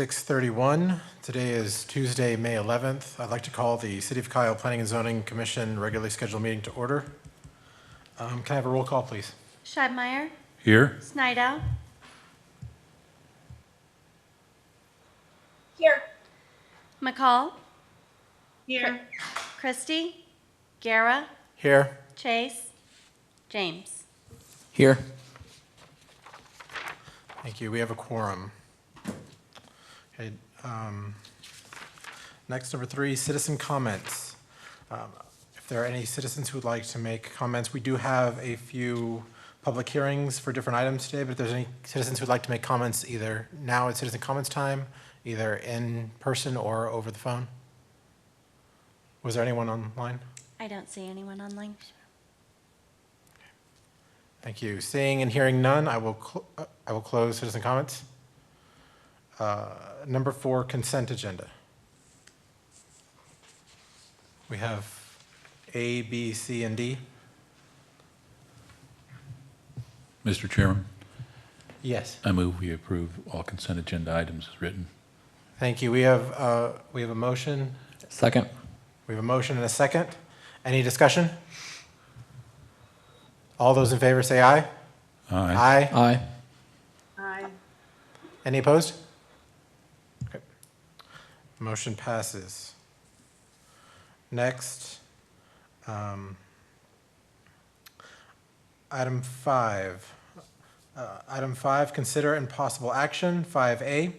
6:31. Today is Tuesday, May 11th. I'd like to call the City of Kyle Planning and Zoning Commission regularly scheduled meeting to order. Can I have a roll call, please? Scheibmeier. Here. Snidow. Here. McCall. Here. Christie. Guerra. Here. Chase. James. Here. Thank you. We have a quorum. Okay. Next, number 3, citizen comments. If there are any citizens who would like to make comments, we do have a few public hearings for different items today, but if there's any citizens who would like to make comments either now at citizen comments time, either in person or over the phone. Was there anyone online? I don't see anyone online. Thank you. Seeing and hearing none, I will close citizen comments. Number 4, consent agenda. We have A, B, C, and D. Mr. Chairman, Yes. I move we approve all consent agenda items as written. Thank you. We have a motion. Second. We have a motion and a second. Any discussion? All those in favor say aye. Aye. Aye. Aye. Aye. Any opposed? Okay. Motion passes. Next, item 5. Item 5, consider and possible action. 5A,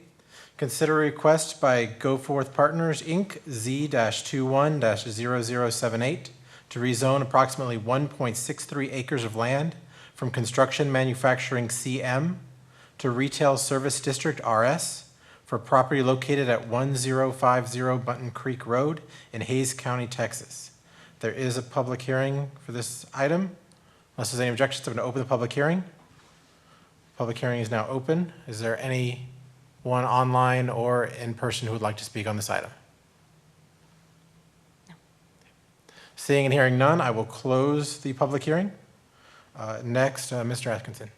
consider a request by Goforth Partners, Inc., Z-21-0078, to rezone approximately 1.63 acres of land from construction manufacturing CM to retail service district RS for property located at 1050 Bunton Creek Road in Hays County, Texas. There is a public hearing for this item. Unless there's any objections, I'm going to open the public hearing. Public hearing is now open. Is there anyone online or in person who would like to speak on this item? No. Seeing and hearing none, I will close the public hearing. Next, Mr. Atkinson.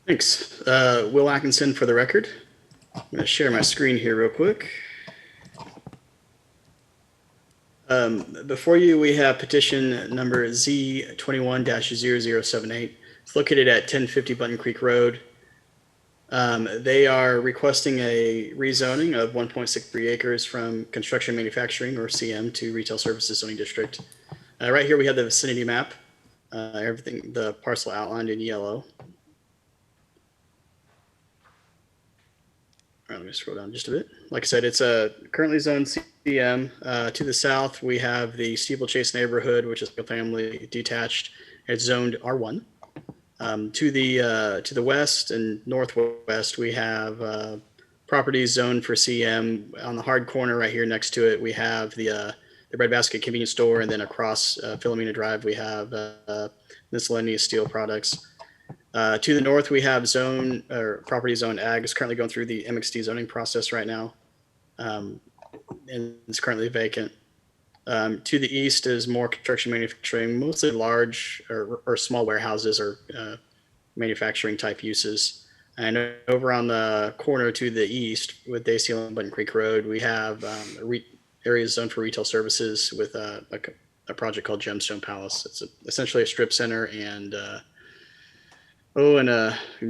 Thanks. Will Atkinson for the record. I'm going to share my screen here real quick. Before you, we have petition number Z21-0078. It's located at 1050 Bunton Creek Road. They are requesting a rezoning of 1.63 acres from construction manufacturing, or CM, to retail services zoning district. Right here we have the vicinity map, everything, the parcel outlined in yellow. All right, let me scroll down just a bit. Like I said, it's currently zoned CM. To the south, we have the Steeplechase neighborhood, which is a family detached. It's zoned R1. To the west and northwest, we have properties zoned for CM. On the hard corner right here next to it, we have the Breadbasket convenience store, and then across Philomena Drive, we have miscellaneous steel products. To the north, we have property zone ag. Is currently going through the MXD zoning process right now, and it's currently vacant. To the east is more construction manufacturing, mostly large or small warehouses or manufacturing type uses. And over on the corner to the east with Daisy and Bunton Creek Road, we have areas zoned for retail services with a project called Gemstone Palace. It's essentially a strip center and a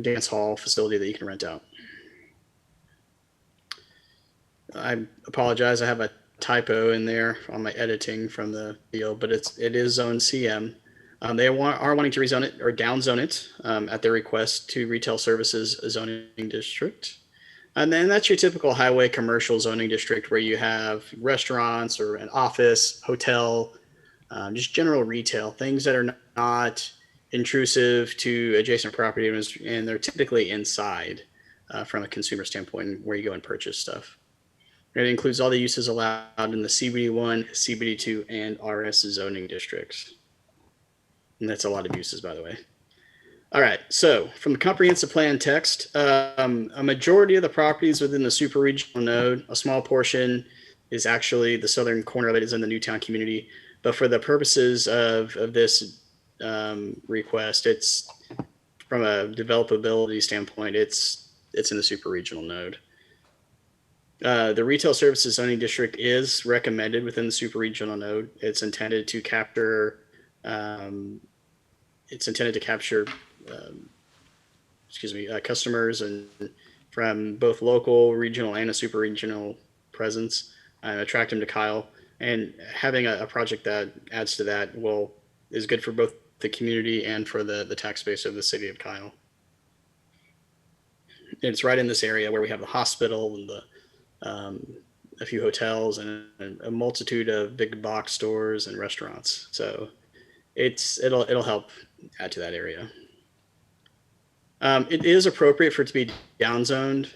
dance hall facility that you can rent out. I apologize. I have a typo in there on my editing from the deal, but it is zone CM. They are wanting to rezone it or downzone it at their request to retail services zoning district. And then that's your typical highway commercial zoning district where you have restaurants or an office, hotel, just general retail, things that are not intrusive to adjacent property owners, and they're typically inside from a consumer standpoint where you go and purchase stuff. It includes all the uses allowed in the CBD1, CBD2, and RS zoning districts. And that's a lot of uses, by the way. All right, so from the comprehensive plan text, a majority of the properties within the super regional node, a small portion is actually the southern corner of it is in the Newtown community. But for the purposes of this request, it's from a developability standpoint, it's in the super regional node. The retail services zoning district is recommended within the super regional node. It's intended to capture customers and from both local, regional, and a super regional presence, and attract them to Kyle. And having a project that adds to that is good for both the community and for the tax base of the city of Kyle. And it's right in this area where we have the hospital and a few hotels and a multitude of big box stores and restaurants. So it'll help add to that area. It is appropriate for it to be downzoned.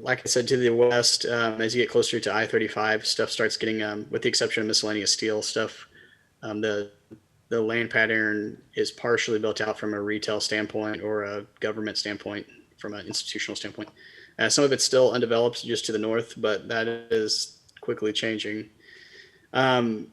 Like I said, to the west, as you get closer to I-35, stuff starts getting, with the exception of miscellaneous steel stuff, the land pattern is partially built out from a retail standpoint or a government standpoint, from an institutional standpoint. Some of it's still undeveloped just to the north, but that is quickly changing. And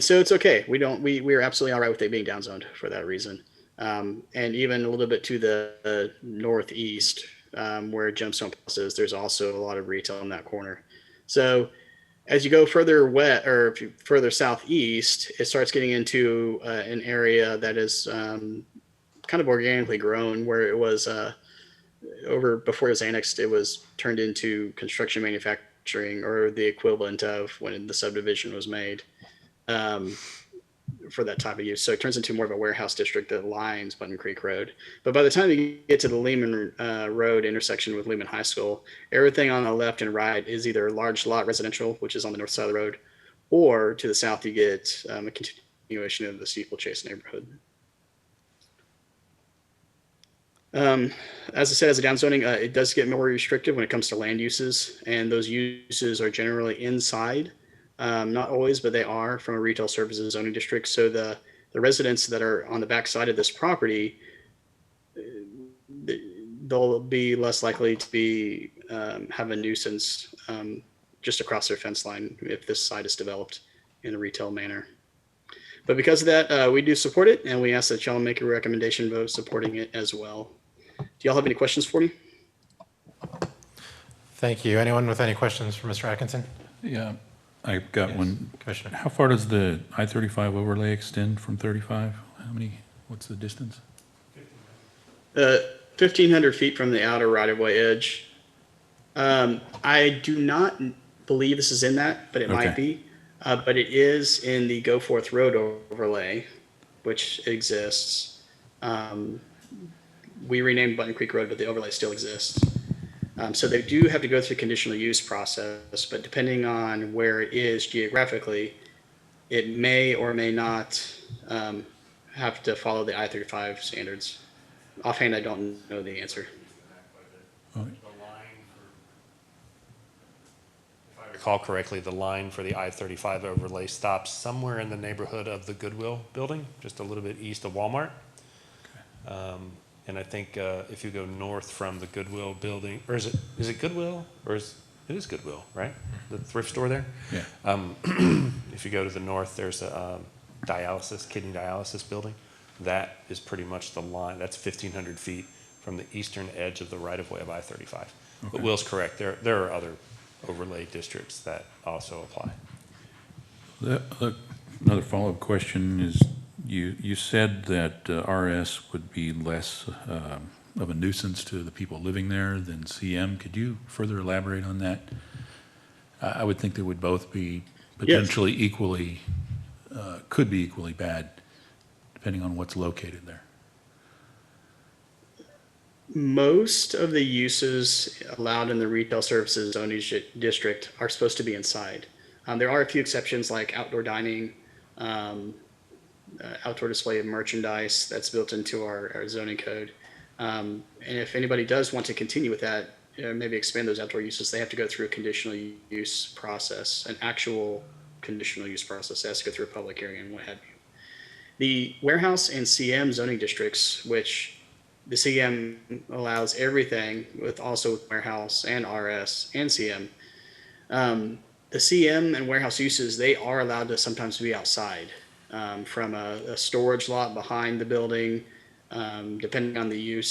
so it's okay. We are absolutely all right with it being downzoned for that reason. And even a little bit to the northeast, where Gemstone Plus is, there's also a lot of retail in that corner. So as you go further west or further southeast, it starts getting into an area that is kind of organically grown, where it was over before it was annexed, it was turned into construction manufacturing, or the equivalent of when the subdivision was made. For that type of use. So it turns into more of a warehouse district that lines Bunton Creek Road. But by the time you get to the Lehman Road intersection with Lehman High School, everything on the left and right is either large lot residential, which is on the north side of the road, or to the south you get a continuation of the Steeplechase neighborhood. As I said, as a downzoning, it does get more restrictive when it comes to land uses, and those uses are generally inside. Not always, but they are, from a retail services zoning district. So the residents that are on the back side of this property, they'll be less likely to be have a nuisance just across their fence line if this site is developed in a retail manner. But because of that, we do support it, and we ask that y'all make a recommendation vote supporting it as well. Do y'all have any questions for me? Thank you. Anyone with any questions for Mr. Atkinson? Yeah, I've got Yes, one. Commissioner. How far does the I-35 overlay extend from 35? What's the distance? 1,500 feet from the outer right-of-way edge. I do not believe this is in that, but it might Okay. be. But it is in the Goforth Road overlay, which exists. We renamed Bunton Creek Road, but the overlay still exists. So they do have to go through conditional use process, but depending on where it is geographically, it may or may not have to follow the I-35 standards. Offhand, I don't know the answer. If I recall correctly, the line for the I-35 overlay stops somewhere in the neighborhood of the Goodwill building, just a little bit east of Walmart. And I think if you go north from the Goodwill building, or is it Goodwill? Or it is Goodwill, right? The thrift store there? Yeah. If you go to the north, there's a kidney dialysis building. That is pretty much the line. That's 1,500 feet from the eastern edge of the right-of-way of I-35. Okay. But Will's correct. There are other overlay districts that also apply. Another follow-up question is, you said that RS would be less of a nuisance to the people living there than CM. Could you further elaborate on that? I would think they would both be potentially equally, could be equally bad, depending on what's located there. Most of the uses allowed in the retail services zoning district are supposed to be inside. There are a few exceptions, like outdoor dining, outdoor display of merchandise that's built into our zoning code. And if anybody does want to continue with that, maybe expand those outdoor uses, they have to go through a conditional use process, an actual conditional use process. They have to go through a public hearing and what have you. The warehouse and CM zoning districts, which the CM allows everything with warehouse and RS and CM. The CM and warehouse uses, they are allowed to sometimes be outside. from a storage lot behind the building, depending on the use.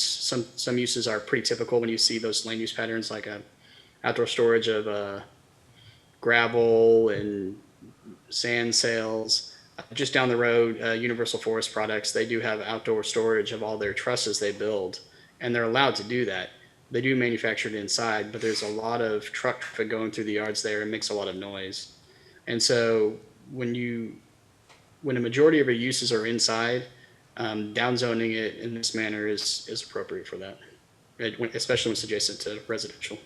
Some uses are pretty typical when you see those land use patterns, like a outdoor storage of gravel and sand sales. Just down the road, Universal Forest Products, they do have outdoor storage of all their trusses they build, and they're allowed to do that. They do manufacture it inside, but there's a lot of truck traffic going through the yards there and makes a lot of noise. And so when a majority of your uses are inside, downzoning it in this manner is appropriate for that, especially when it's adjacent to residential.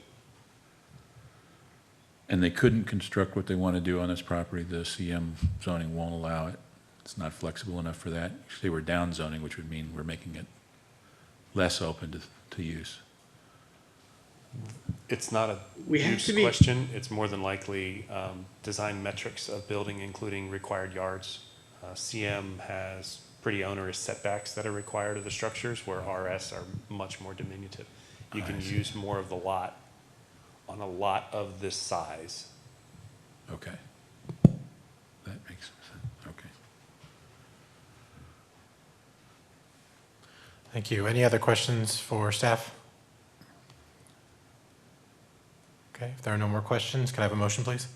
And they couldn't construct what they want to do on this property, the CM zoning won't allow it. It's not flexible enough for that. If they were down zoning, which would mean we're making it less open to use. It's not a We have use to be- question. It's more than likely design metrics of building, including required yards. CM has pretty onerous setbacks that are required of the structures, where RS are much more diminutive. You can use more of the lot on a lot of this size. Okay. That makes sense. Okay. Thank you. Any other questions for staff? Okay, if there are no more questions, can I have a motion, please?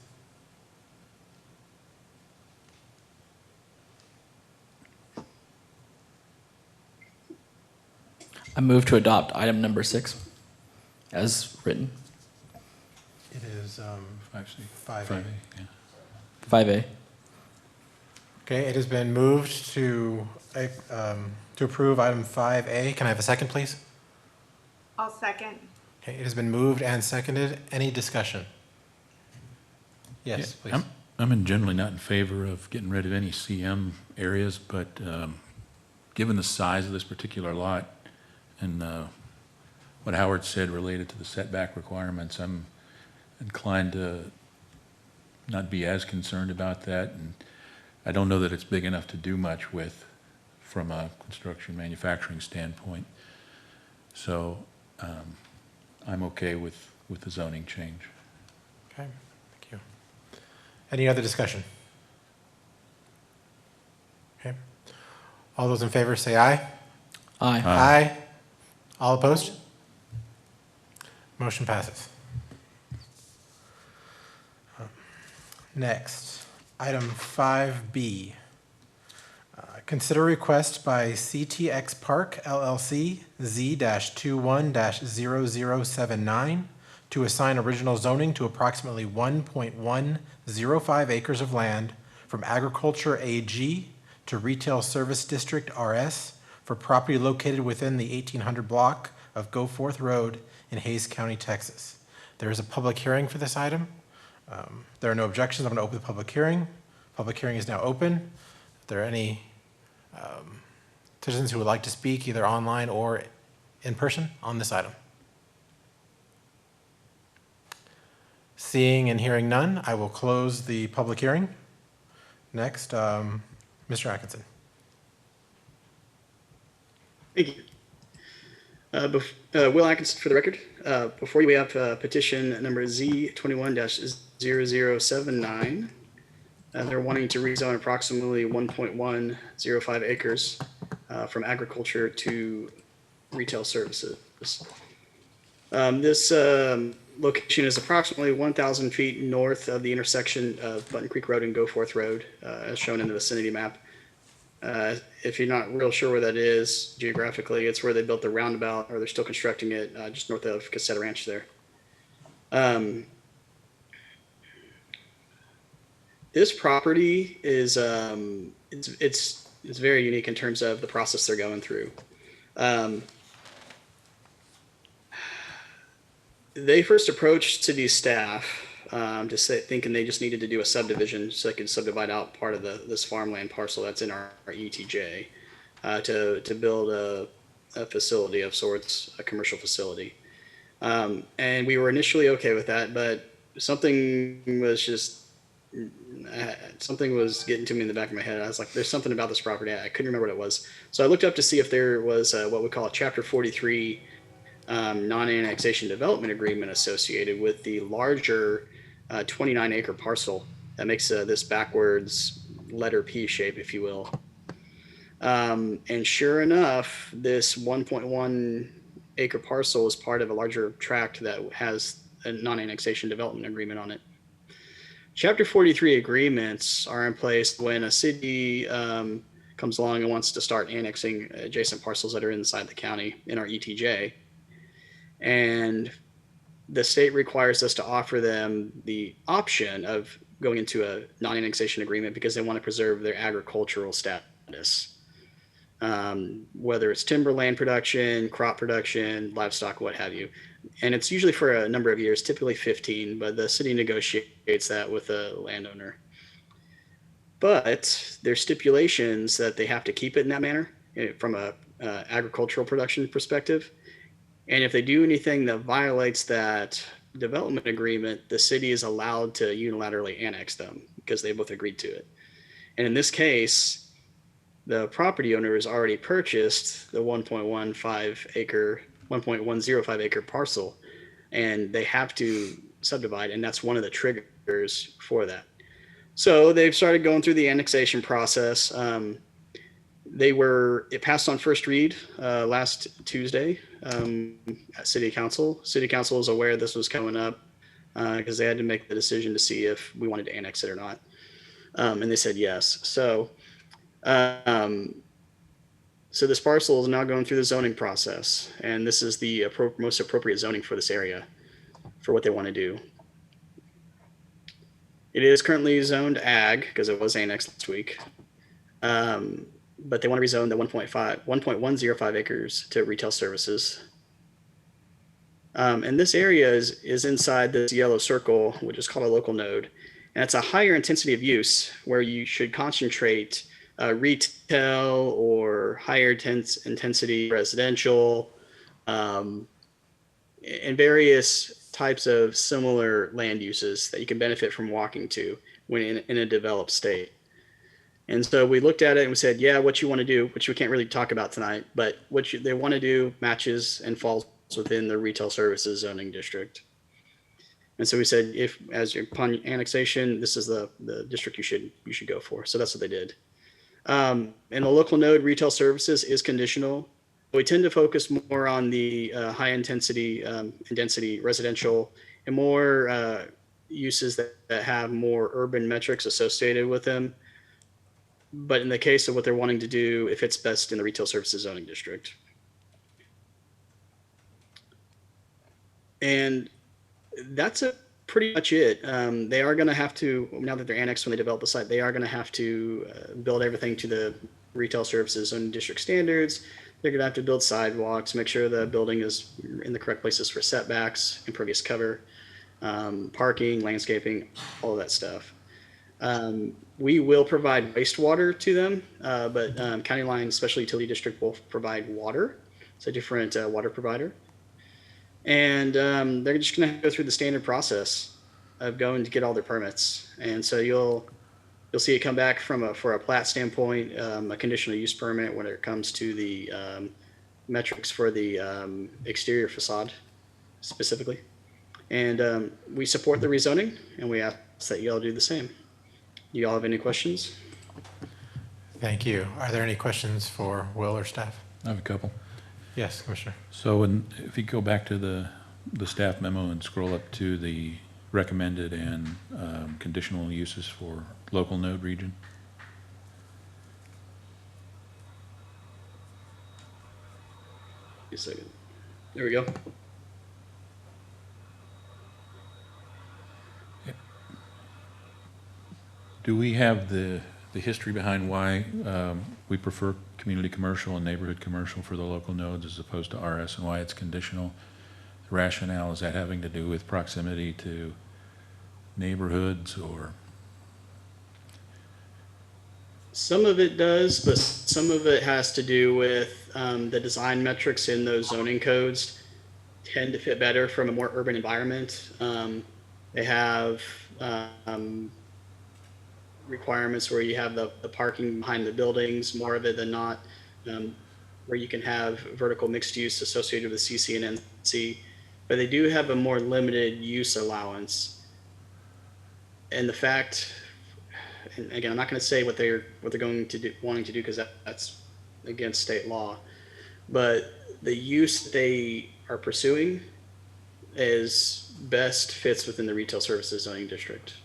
I move to adopt item number 6 as written. It is 5A. 5A, yeah. 5A. Okay, it has been moved to approve item 5A. Can I have a second, please? I'll second. Okay, it has been moved and seconded. Any discussion? Yes, Yeah, please. I'm generally not in favor of getting rid of any CM areas, but given the size of this particular lot and what Howard said related to the setback requirements, I'm inclined to not be as concerned about that. And I don't know that it's big enough to do much with from a construction manufacturing standpoint. So I'm okay with the zoning change. Okay, thank you. Any other discussion? Okay. All those in favor say aye. Aye. Aye. All opposed? Motion passes. Next, item 5B. Consider request by CTX Park LLC Z-21-0079 to assign original zoning to approximately 1.105 acres of land from Agriculture AG to Retail Service District RS for property located within the 1800 block of Goforth Road in Hays County, Texas. There is a public hearing for this item. There are no objections. I'm going to open the public hearing. Public hearing is now open. If there are any citizens who would like to speak either online or in person on this item? Seeing and hearing none, I will close the public hearing. Next, Mr. Atkinson. Thank you. Will Atkinson for the record. Before you, we have petition number Z21-0079. They're wanting to rezone approximately 1.105 acres from agriculture to retail services. This location is approximately 1,000 feet north of the intersection of Bunton Creek Road and Goforth Road, as shown in the vicinity map. If you're not real sure where that is geographically, it's where they built the roundabout, or they're still constructing it, just north of Cassetta Ranch there. This property is it's very unique in terms of the process they're going through. They first approached city staff thinking they just needed to do a subdivision so they could subdivide out part of this farmland parcel that's in our ETJ to build a facility of sorts, a commercial facility. And we were initially okay with that, but something was getting to me in the back of my head. I was like, there's something about this property. I couldn't remember what it was. So I looked up to see if there was what we call a Chapter 43 non-annexation development agreement associated with the larger 29-acre parcel that makes this backwards letter P shape, if you will. And sure enough, this 1.1 acre parcel is part of a larger tract that has a non-annexation development agreement on it. Chapter 43 agreements are in place when a city comes along and wants to start annexing adjacent parcels that are inside the county in our ETJ. And the state requires us to offer them the option of going into a non-annexation agreement because they want to preserve their agricultural status. Whether it's timberland production, crop production, livestock, what have you. And it's usually for a number of years, typically 15, but the city negotiates that with the landowner. But there's stipulations that they have to keep it in that manner from a agricultural production perspective. And if they do anything that violates that development agreement, the city is allowed to unilaterally annex them because they both agreed to it. And in this case, the property owner has already purchased the 1.105 acre parcel, and they have to subdivide, and that's one of the triggers for that. So they've started going through the annexation process. It passed on first read last Tuesday at City Council. City Council was aware this was coming up because they had to make the decision to see if we wanted to annex it or not. And they said yes. So this parcel is now going through the zoning process, and this is the most appropriate zoning for this area for what they want to do. It is currently zoned ag because it was annexed last week. But they want to rezone the 1.105 acres to retail services. And this area is inside this yellow circle, which is called a local node. And it's a higher intensity of use where you should concentrate retail or higher intensity residential and various types of similar land uses that you can benefit from walking to when in a developed state. And so we looked at it and we said, yeah, what you want to do, which we can't really talk about tonight, but what they want to do matches and falls within the retail services zoning district. And so we said, upon annexation, this is the district you should go for. So that's what they did. And the local node retail services is conditional. We tend to focus more on the high intensity and density residential and more uses that have more urban metrics associated with them. But in the case of what they're wanting to do, it fits best in the retail services zoning district. And that's pretty much it. They are going to have to, now that they're annexed when they develop the site, they are going to have to build everything to the retail services zoning district standards. They're going to have to build sidewalks, make sure the building is in the correct places for setbacks, impervious cover, parking, landscaping, all of that stuff. We will provide wastewater to them, but County Line Special Utility District will provide water. It's a different water provider. And they're just going to go through the standard process of going to get all their permits. And so you'll see it come back for a plat standpoint, a conditional use permit when it comes to the metrics for the exterior facade specifically. And we support the rezoning, and we ask that you all do the same. Do you all have any questions? Thank you. Are there any questions for Will or staff? I have a couple. Yes, Commissioner. So if you go back to the staff memo and scroll up to the recommended and conditional uses for local node region. Wait a second. There we go. Do we have the history behind why we prefer community commercial and neighborhood commercial for the local nodes as opposed to RS, and why it's conditional? The rationale, is that having to do with proximity to neighborhoods, or? Some of it does, but some of it has to do with the design metrics in those zoning codes tend to fit better from a more urban environment. They have requirements where you have the parking behind the buildings more of it than not, where you can have vertical mixed use associated with CC and NC, but they do have a more limited use allowance. And the fact, and again, I'm not going to say what they're going to do, wanting to do, because that's against state law. But the use that they are pursuing is best fits within the retail services zoning district.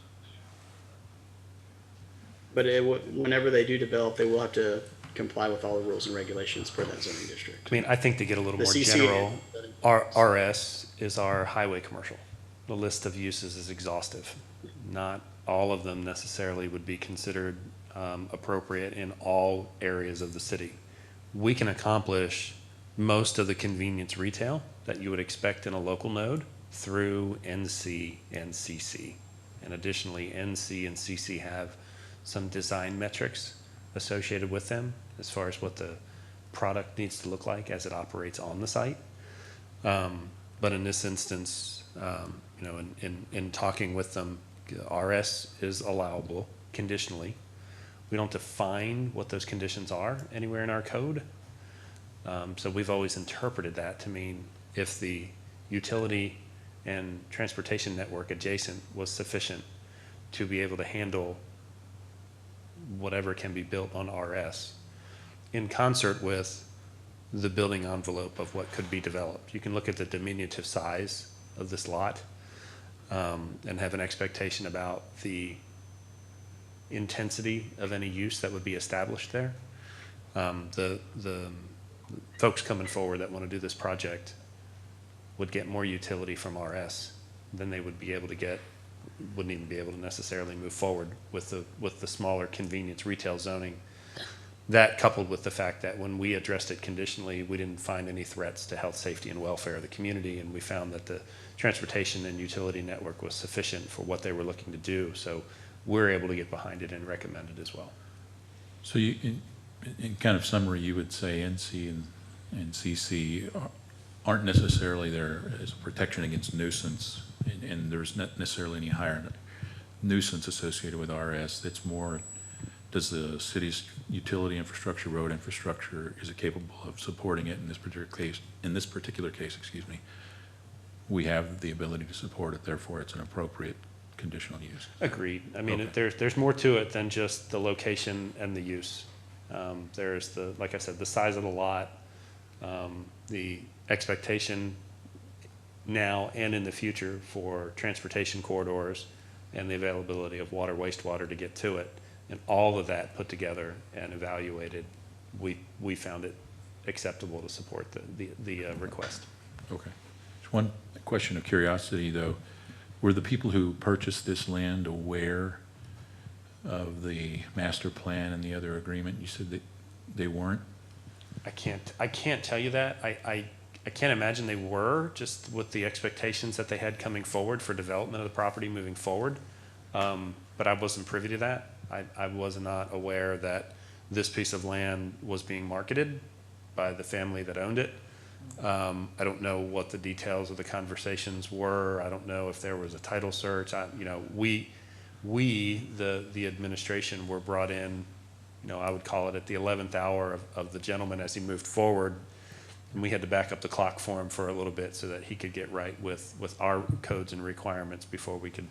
But whenever they do develop, they will have to comply with all the rules and regulations for that zoning district. I mean, I think to get a little The more CC general, our RS is our highway commercial. The list of uses is exhaustive. Not all of them necessarily would be considered appropriate in all areas of the city. We can accomplish most of the convenience retail that you would expect in a local node through NC and CC. And additionally, NC and CC have some design metrics associated with them as far as what the product needs to look like as it operates on the site. But in this instance, you know, in talking with them, RS is allowable conditionally. We don't define what those conditions are anywhere in our code. So we've always interpreted that to mean if the utility and transportation network adjacent was sufficient to be able to handle whatever can be built on RS in concert with the building envelope of what could be developed. You can look at the diminutive size of this lot and have an expectation about the intensity of any use that would be established there. The folks coming forward that want to do this project would get more utility from RS than they would be able to get, wouldn't even be able to necessarily move forward with the smaller convenience retail zoning. That coupled with the fact that when we addressed it conditionally, we didn't find any threats to health, safety, and welfare of the community, and we found that the transportation and utility network was sufficient for what they were looking to do. So we're able to get behind it and recommend it as well. So you, in kind of summary, you would say NC and CC aren't necessarily there as a protection against nuisance, and there's not necessarily any higher nuisance associated with RS. It's more, does the city's utility infrastructure, road infrastructure, is it capable of supporting it in this particular case? In this particular case, excuse me, we have the ability to support it, therefore it's an appropriate conditional use. Agreed. I mean, Okay. there's more to it than just the location and the use. There's like I said, the size of the lot, the expectation now and in the future for transportation corridors and the availability of water, wastewater to get to it. And all of that put together and evaluated, we found it acceptable to support the request. Okay. Just one question of curiosity, though. Were the people who purchased this land aware of the master plan and the other agreement? You said that they weren't? I can't tell you that. I can't imagine they were, just with the expectations that they had coming forward for development of the property moving forward. But I wasn't privy to that. I was not aware that this piece of land was being marketed by the family that owned it. I don't know what the details of the conversations were. I don't know if there was a title search. We, the administration, were brought in, I would call it at the 11th hour of the gentleman as he moved forward. And we had to back up the clock for him for a little bit so that he could get right with our codes and requirements before we could,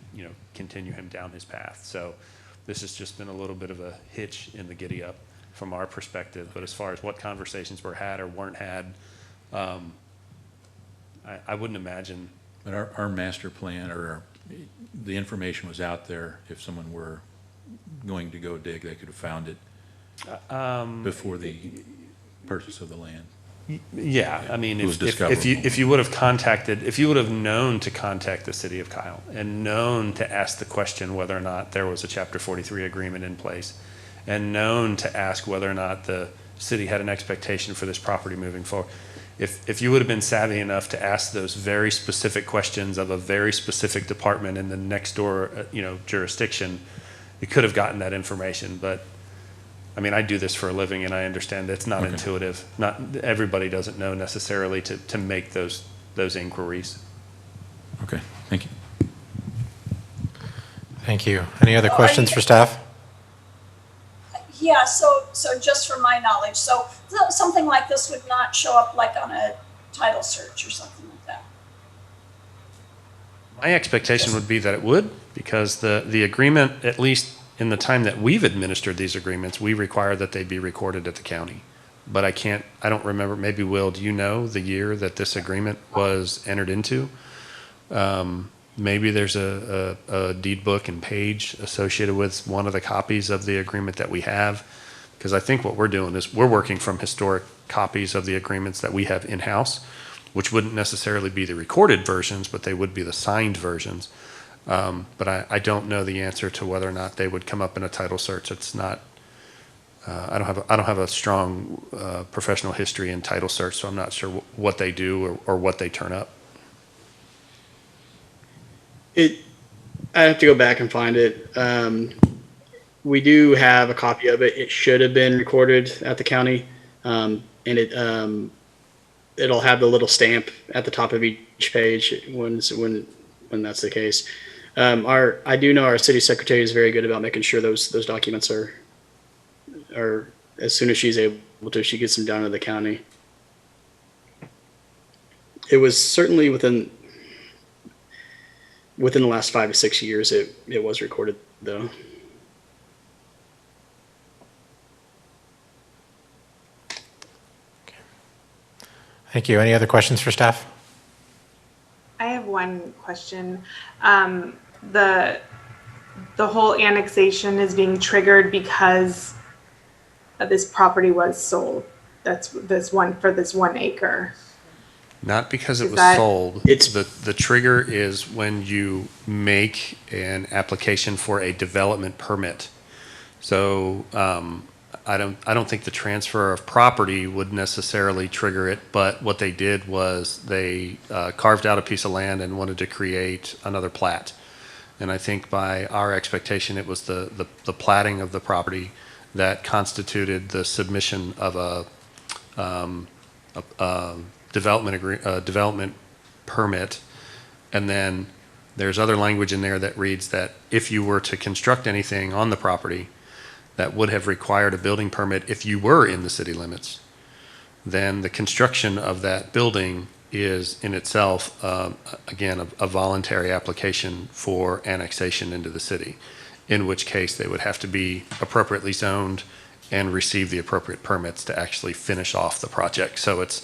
continue him down his path. So this has just been a little bit of a hitch in the giddy up from our perspective. But as far as what conversations were had or weren't had, I wouldn't imagine. But our master plan, or the information was out there. If someone were going to go dig, they could have found it before the purchase of the land. Yeah, I mean, It was if you would have contacted, if you would have known to contact the city of Kyle and known to ask the question whether or not there was a Chapter 43 agreement in place, and known to ask whether or not the city had an expectation for this property moving forward, if you would have been savvy enough to ask those very specific questions of a very specific department in the next door, jurisdiction, you could have gotten that information. But I mean, I do this for a living, and I understand that it's not intuitive. Not everybody doesn't know necessarily to make those inquiries. Okay, thank you. Thank you. Any other questions for staff? Yeah, so just from my knowledge, so something like this would not show up like on a title search or something like that. My expectation would be that it would, because the agreement, at least in the time that we've administered these agreements, we require that they be recorded at the county. But I don't remember, maybe Will, do you know the year that this agreement was entered into? Maybe there's a deed book and page associated with one of the copies of the agreement that we have. Because I think what we're doing is we're working from historic copies of the agreements that we have in-house, which wouldn't necessarily be the recorded versions, but they would be the signed versions. But I don't know the answer to whether or not they would come up in a title search. It's not, I don't have a strong professional history in title search, so I'm not sure what they do or what they turn up. I have to go back and find it. We do have a copy of it. It should have been recorded at the county, and it'll have the little stamp at the top of each page when that's the case. I do know our city secretary is very good about making sure those documents are as soon as she's able to, she gets them down to the county. It was certainly within the last 5 to 6 years. It was recorded though. Thank you. Any other questions for staff? I have one question. The whole annexation is being triggered because this property was sold. That's this 1 acre. Not because it Is was that- sold. It's- The trigger is when you make an application for a development permit. So I don't think the transfer of property would necessarily trigger it, but what they did was they carved out a piece of land and wanted to create another plat. And I think by our expectation, it was the platting of the property that constituted the submission of a development permit. And then there's other language in there that reads that if you were to construct anything on the property that would have required a building permit if you were in the city limits, then the construction of that building is in itself, again, a voluntary application for annexation into the city, in which case they would have to be appropriately zoned and receive the appropriate permits to actually finish off the project. So it's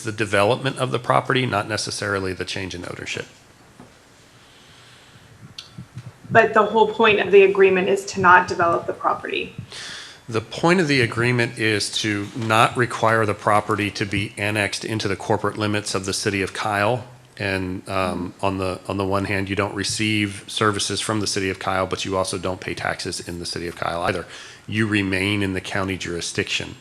the development of the property, not necessarily the change in ownership. But the whole point of the agreement is to not develop the property. The point of the agreement is to not require the property to be annexed into the corporate limits of the city of Kyle. And on the one hand, you don't receive services from the city of Kyle, but you also don't pay taxes in the city of Kyle either. You remain in the county jurisdiction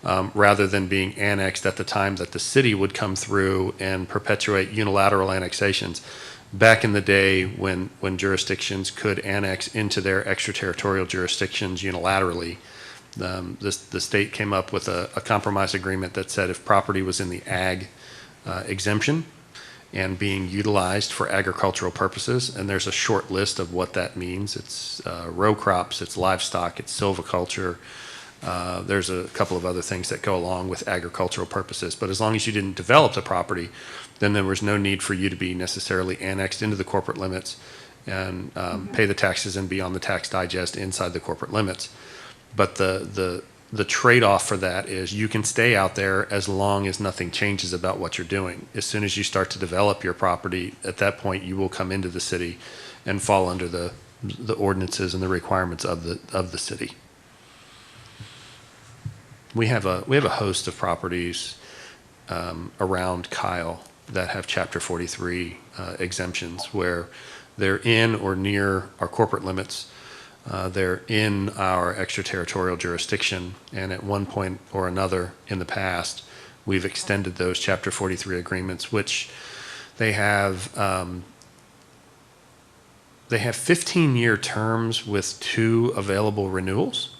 rather than being annexed at the time that the city would come through and perpetuate unilateral annexations. Back in the day when jurisdictions could annex into their extraterritorial jurisdictions unilaterally, the state came up with a compromise agreement that said if property was in the ag exemption and being utilized for agricultural purposes, and there's a short list of what that means. It's row crops, it's livestock, it's silviculture. There's a couple of other things that go along with agricultural purposes, but as long as you didn't develop the property, then there was no need for you to be necessarily annexed into the corporate limits and pay the taxes and be on the tax digest inside the corporate limits. But the trade-off for that is you can stay out there as long as nothing changes about what you're doing. As soon as you start to develop your property, at that point you will come into the city and fall under the ordinances and the requirements of the city. We have a host of properties around Kyle that have Chapter 43 exemptions where they're in or near our corporate limits. They're in our extraterritorial jurisdiction, and at one point or another in the past, we've extended those Chapter 43 agreements, which they have 15-year terms with 2 available renewals,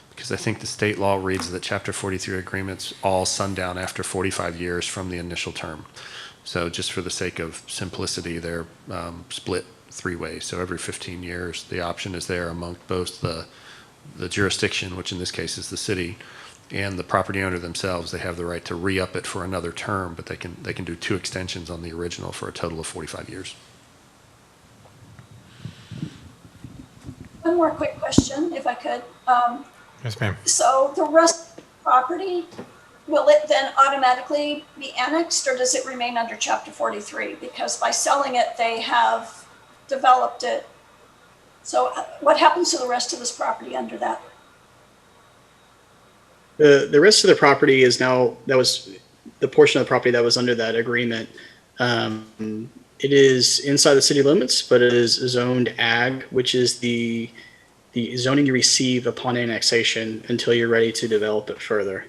because I think the state law reads that Chapter 43 agreements all sundown after 45 years from the initial term. So just for the sake of simplicity, they're split 3 ways. So every 15 years, the option is there among both the jurisdiction, which in this case is the city, and the property owner themselves. They have the right to re-up it for another term, but they can do 2 extensions on the original for a total of 45 years. one more quick question, if I could. Yes, ma'am. So the rest of the property, will it then automatically be annexed, or does it remain under Chapter 43? Because by selling it, they have developed it. So what happens to the rest of this property under that? The rest of the property is now, that was the portion of the property that was under that agreement. It is inside the city limits, but it is zoned ag, which is the zoning you receive upon annexation until you're ready to develop it further.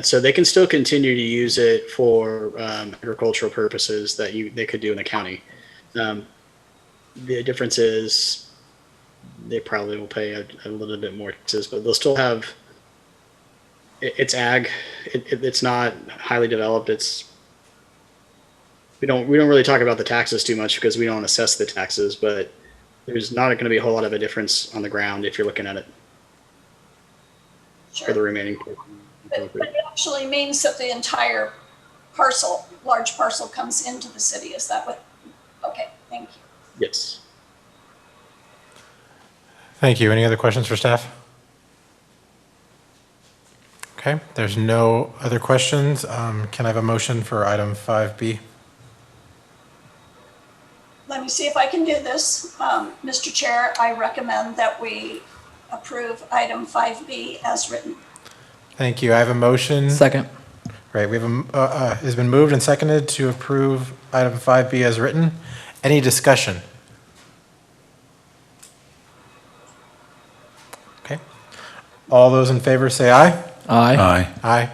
So they can still continue to use it for agricultural purposes that they could do in the county. The difference is they probably will pay a little bit more taxes, but they'll still have, it's ag. It's not highly developed. We don't really talk about the taxes too much because we don't assess the taxes, but there's not going to be a whole lot of a difference on the ground if you're looking at it for the remaining portion. But it actually means that the entire parcel, large parcel, comes into the city. Is that what? Okay, thank you. Yes. Thank you. Any other questions for staff? Okay, there's no other questions. Can I have a motion for item 5B? Let me see if I can do this. Mr. Chair, I recommend that we approve item 5B as written. Thank you. I have a motion. Second. Right, we have it's been moved and seconded to approve item 5B as written. Any discussion? Okay. All those in favor say aye. Aye. Aye. Aye.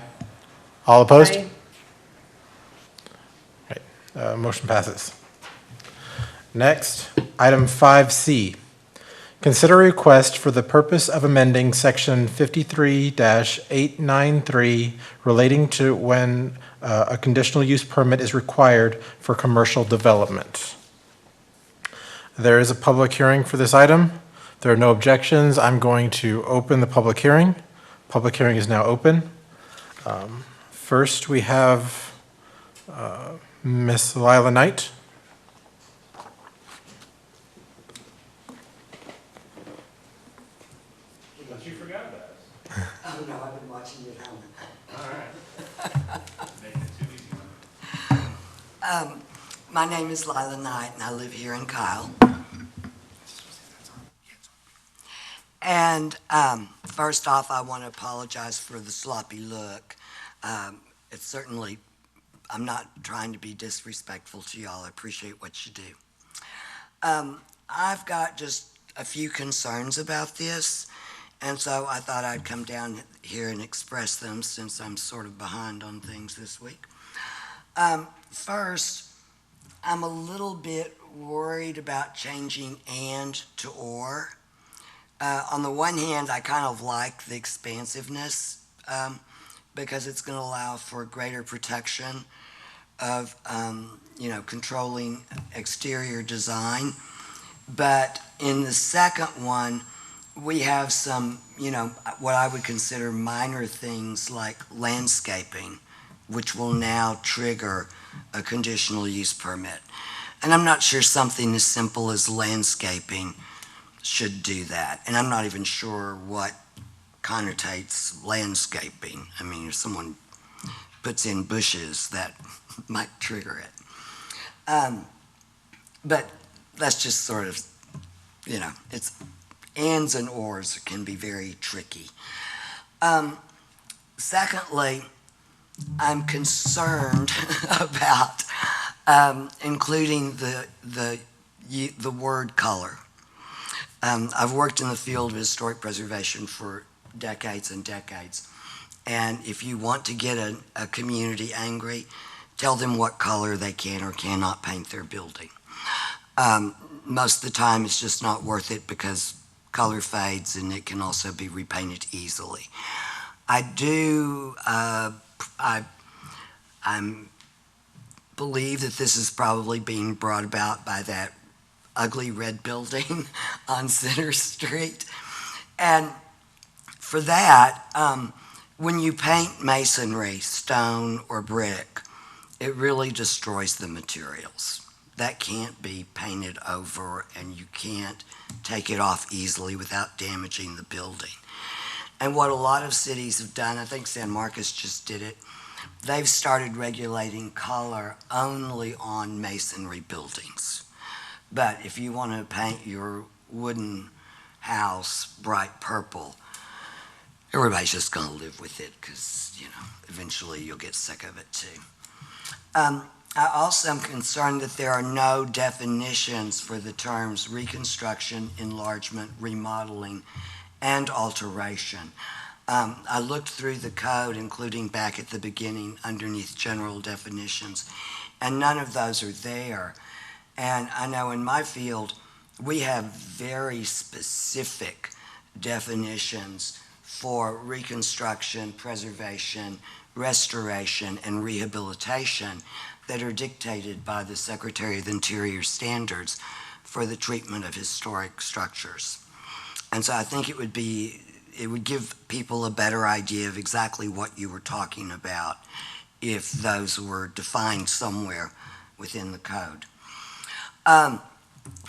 All opposed? Right, motion passes. Next, item 5C. Consider a request for the purpose of amending section 53-893 relating to when a conditional use permit is required for commercial development. There is a public hearing for this item. There are no objections. I'm going to open the public hearing. Public hearing is now open. First, we have Ms. Lila Knight. You forgot about us. Oh, no, I've been watching you at home. All right. Making it too easy. My name is Lila Knight, and I live here in Kyle. And first off, I want to apologize for the sloppy look. It's certainly, I'm not trying to be disrespectful to y'all. I appreciate what you do. I've got just a few concerns about this. And so I thought I'd come down here and express them since I'm sort of behind on things this week. First, I'm a little bit worried about changing and to or. On the one hand, I kind of like the expansiveness because it's going to allow for greater protection of, controlling exterior design. But in the second one, we have some, what I would consider minor things like landscaping, which will now trigger a conditional use permit. And I'm not sure something as simple as landscaping should do that. And I'm not even sure what connotates landscaping. I mean, if someone puts in bushes, that might trigger it. But that's just sort of, it's ands and ors can be very tricky. Secondly, I'm concerned about including the word color. I've worked in the field of historic preservation for decades and decades, and if you want to get a community angry, tell them what color they can or cannot paint their building. Most of the time it's just not worth it because color fades and it can also be repainted easily. I believe that this is probably being brought about by that ugly red building on Center Street. And for that, when you paint masonry, stone or brick, it really destroys the materials that can't be painted over, and you can't take it off easily without damaging the building. And what a lot of cities have done, I think San Marcos just did it, they've started regulating color only on masonry buildings. But if you want to paint your wooden house bright purple, everybody's just going to live with it because, eventually you'll get sick of it too. I also am concerned that there are no definitions for the terms reconstruction, enlargement, remodeling, and alteration. I looked through the code, including back at the beginning underneath general definitions, and none of those are there. And I know in my field, we have very specific definitions for reconstruction, preservation, restoration, and rehabilitation that are dictated by the Secretary of the Interior standards for the treatment of historic structures. And so I think it would give people a better idea of exactly what you were talking about if those were defined somewhere within the code.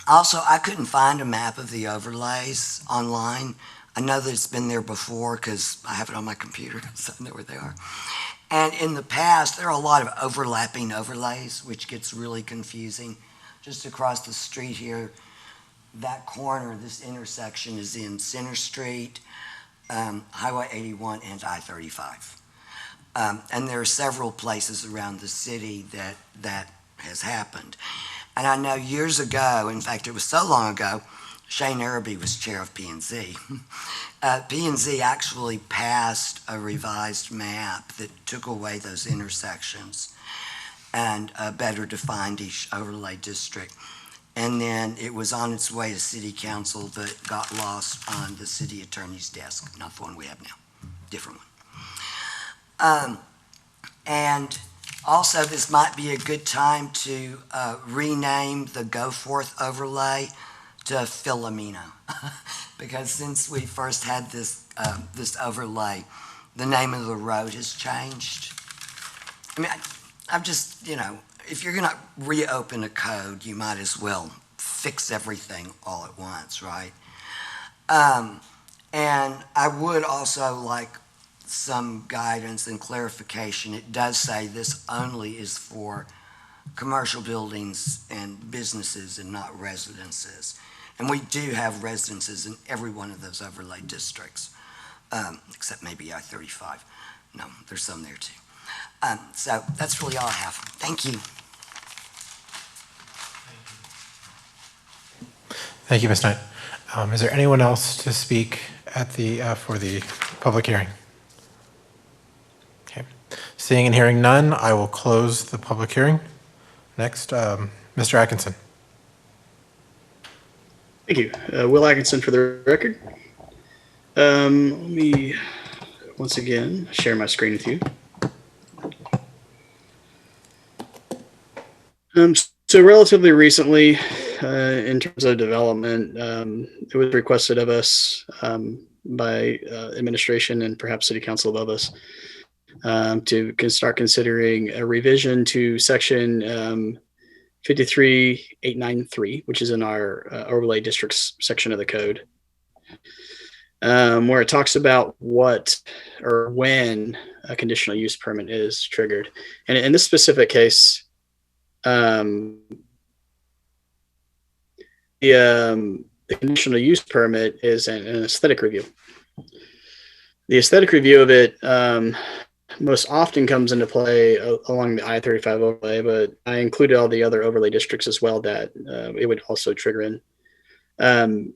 Also, I couldn't find a map of the overlays online. I know that it's been there before because I have it on my computer, so I know where they are. And in the past, there are a lot of overlapping overlays, which gets really confusing. Just across the street here, that corner, this intersection is in Center Street, Highway 81, and I-35. And there are several places around the city that has happened. And I know years ago, in fact, it was so long ago, Shane Araby was chair of P&Z. P&Z actually passed a revised map that took away those intersections and better defined each overlay district. And then it was on its way to city council but got lost on the city attorney's desk, not the one we have now, different one. And also, this might be a good time to rename the Goforth overlay to Philomena, because since we first had this overlay, the name of the road has changed. I mean, I'm just, if you're going to reopen a code, you might as well fix everything all at once, right? And I would also like some guidance and clarification. It does say this only is for commercial buildings and businesses and not residences. And we do have residences in every one of those overlay districts, except maybe I-35. No, there's some there too. So that's really all I have. Thank you. Thank you, Ms. Knight. Is there anyone else to speak at for the public hearing? Okay. Seeing and hearing none, I will close the public hearing. Next, Mr. Atkinson. Thank you. Will Atkinson for the record. Let me once again share my screen with you. So relatively recently, in terms of development, it was requested of us by administration and perhaps city council above us to start considering a revision to section 53893, which is in our overlay districts section of the code, where it talks about what or when a conditional use permit is triggered. And in this specific case, the conditional use permit is an aesthetic review. The aesthetic review of it most often comes into play along the I-35 overlay, but I included all the other overlay districts as well that it would also trigger in. And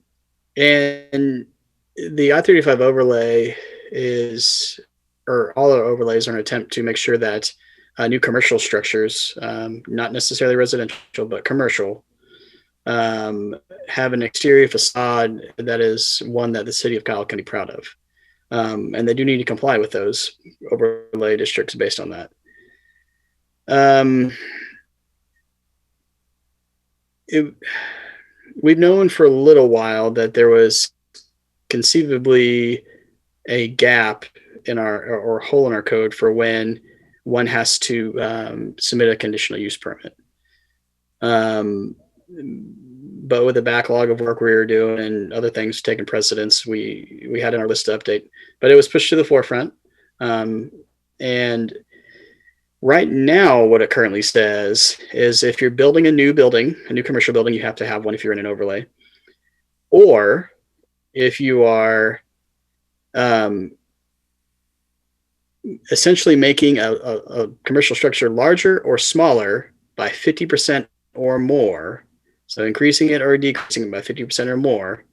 the I-35 overlay all our overlays are an attempt to make sure that new commercial structures, not necessarily residential, but commercial, have an exterior facade that is one that the city of Kyle can be proud of. And they do need to comply with those overlay districts based on that. We've known for a little while that there was conceivably a gap in or hole in our code for when one has to submit a conditional use permit. Um, but with the backlog of work we were doing and other things taking precedence, we had in our list to update, but it was pushed to the forefront. And right now, what it currently says is if you're building a new commercial building, you have to have one if you're in an overlay. Or if you are essentially making a commercial structure larger or smaller by 50% or more, so increasing it or decreasing it by 50% or more.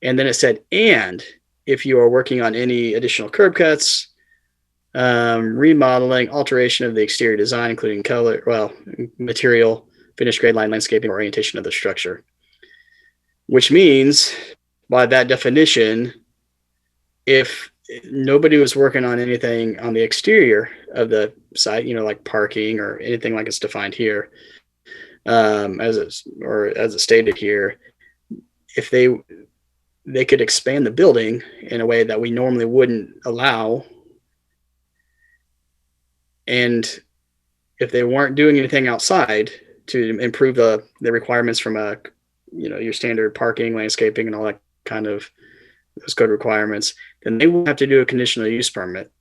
And then it said, and if you are working on any additional curb cuts, remodeling, alteration of the exterior design, including color, material, finished grade line, landscaping, or orientation of the structure. Which means, by that definition, if nobody was working on anything on the exterior of the site, like parking or anything like it's defined here, as it's stated here, if they could expand the building in a way that we normally wouldn't allow. And if they weren't doing anything outside to improve the requirements from your standard parking, landscaping, and all that kind of those code requirements, then they would have to do a conditional use permit.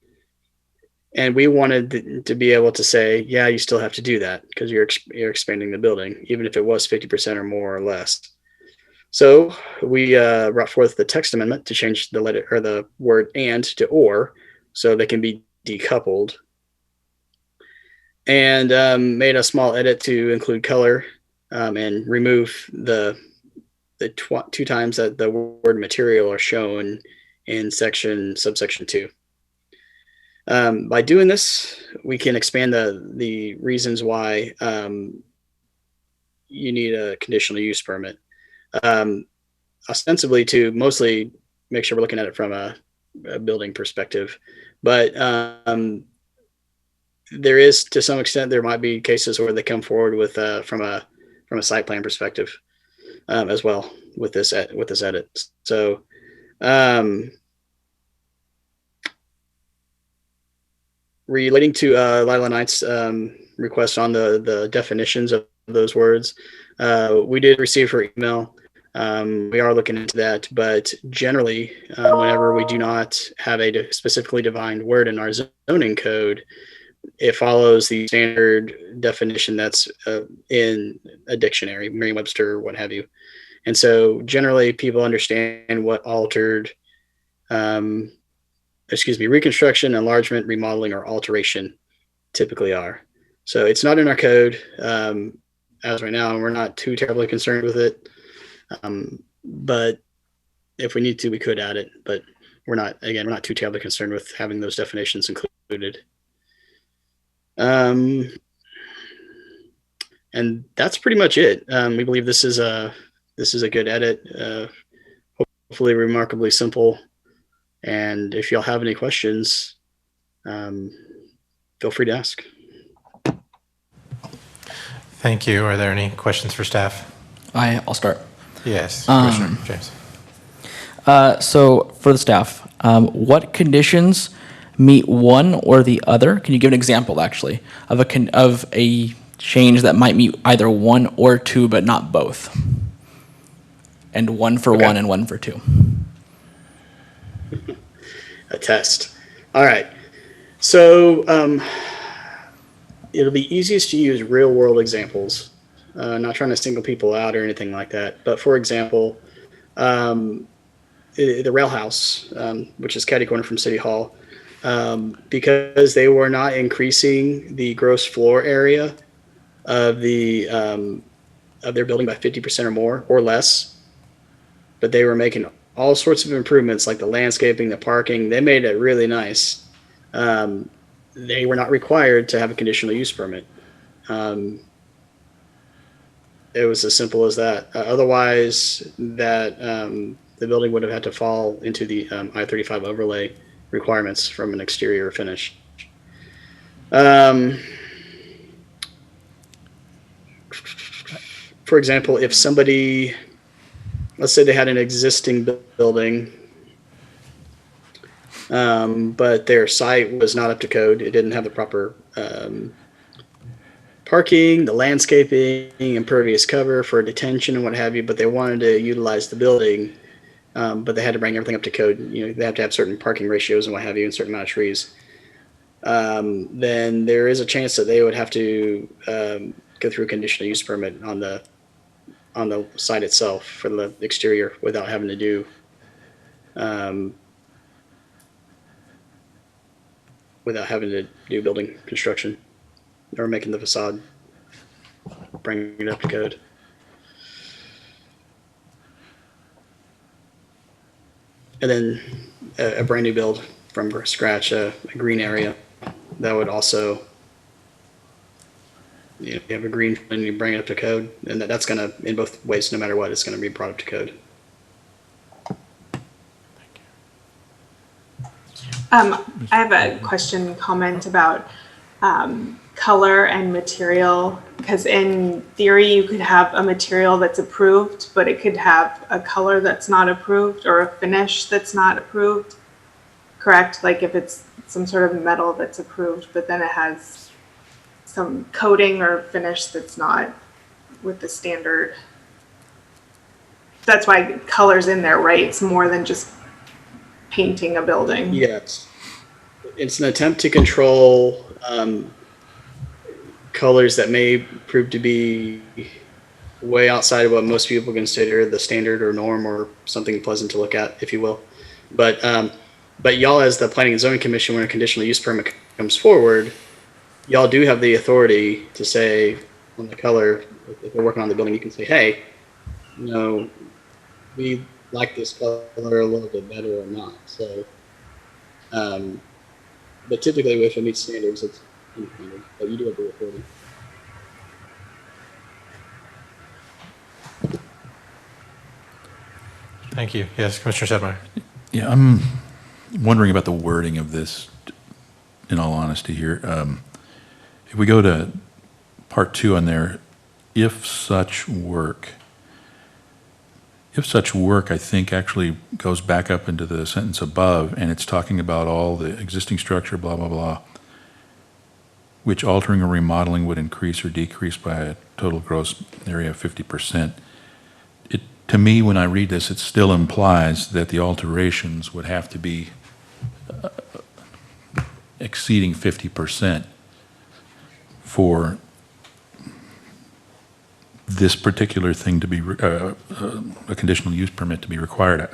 And we wanted to be able to say, yeah, you still have to do that because you're expanding the building, even if it was 50% or more or less. So we brought forth the text amendment to change the letter or the word and to or, so they can be decoupled. And made a small edit to include color and remove the two times that the word material are shown in subsection 2. By doing this, we can expand the reasons why you need a conditional use permit. Ostensibly to mostly make sure we're looking at it from a building perspective, but there is, to some extent, there might be cases where they come forward with from a site plan perspective as well with this edit. So relating to Lila Knight's request on the definitions of those words, we did receive her email. We are looking into that, but generally, whenever we do not have a specifically defined word in our zoning code, it follows the standard definition that's in a dictionary, Merriam-Webster, what have you. And so generally people understand what reconstruction, enlargement, remodeling, or alteration typically are. So it's not in our code as right now, and we're not too terribly concerned with it. But if we need to, we could add it, but we're not too terribly concerned with having those definitions included. And that's pretty much it. We believe this is a good edit, hopefully remarkably simple. And if y'all have any questions, feel free to ask. Thank you. Are there any questions for staff? I'll start. Yes, Commissioner James. So for the staff, what conditions meet one or the other? Can you give an example, actually, of a change that might meet either one or two, but not both? And one for one and one for two. A test. All right. So it'll be easiest to use real world examples. Not trying to single people out or anything like that. But for example, the rail house, which is catty corner from City Hall, because they were not increasing the gross floor area of their building by 50% or more or less, but they were making all sorts of improvements like the landscaping, the parking. They made it really nice. They were not required to have a conditional use permit. It was as simple as that. Otherwise, the building would have had to fall into the I-35 overlay requirements from an exterior finish. For example, if somebody, let's say they had an existing building, but their site was not up to code, it didn't have the proper parking, the landscaping, impervious cover for detention and what have you, but they wanted to utilize the building, but they had to bring everything up to code. You know, they have to have certain parking ratios and what have you, and a certain amount of trees. Then there is a chance that they would have to go through a conditional use permit on the site itself for the exterior without having to do building construction or making the facade, bringing it up to code. And then a brand new build from scratch, a green area that would also, you have a green and you bring it up to code, and that's going to, in both ways, no matter what, it's going to be brought up to code. I have a question, comment about color and material, because in theory you could have a material that's approved, but it could have a color that's not approved or a finish that's not approved, correct? Like if it's some sort of metal that's approved, but then it has some coating or finish that's not with the standard. That's why color's in there, right? It's more than just painting a building. Yes. It's an attempt to control colors that may prove to be way outside of what most people consider the standard or norm or something pleasant to look at, if you will. But y'all, as the Planning and Zoning Commission, when a conditional use permit comes forward, y'all do have the authority to say on the color, if they're working on the building, you can say, hey, we like this color a little bit better or not. So, but typically if it meets standards, it's independent, but you do have the authority. Thank you. Yes, Commissioner Sedmeyer. Yeah, I'm wondering about the wording of this, in all honesty here. If we go to part 2 on there, if such work, I think actually goes back up into the sentence above, and it's talking about all the existing structure, blah, blah, blah, which altering or remodeling would increase or decrease by a total gross area of 50%. To me, when I read this, it still implies that the alterations would have to be exceeding 50% for this particular thing to be, a conditional use permit to be required.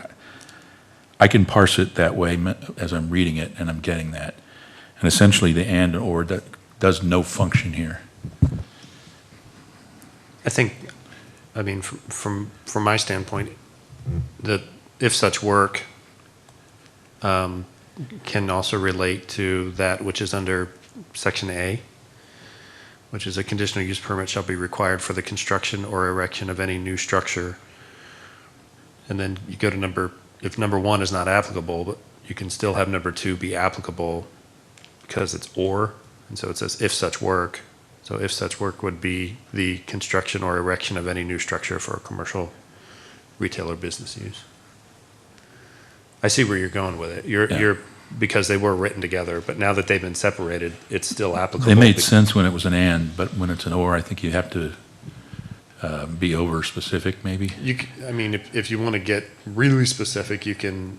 I can parse it that way as I'm reading it, and I'm getting that. And essentially the and or that does no function here. I think, I mean, from my standpoint, that if such work can also relate to that which is under Section A, which is a conditional use permit shall be required for the construction or erection of any new structure. And then you go to if number 1 is not applicable, but you can still have number 2 be applicable because it's or, and so it says if such work. So if such work would be the construction or erection of any new structure for a commercial, retail, or business use. I see where you're going with it. You're because they were written together, but now that they've been separated, it's still applicable. They made sense when it was an and, but when it's an or, I think you have to be over specific, maybe. I mean, if you want to get really specific, you can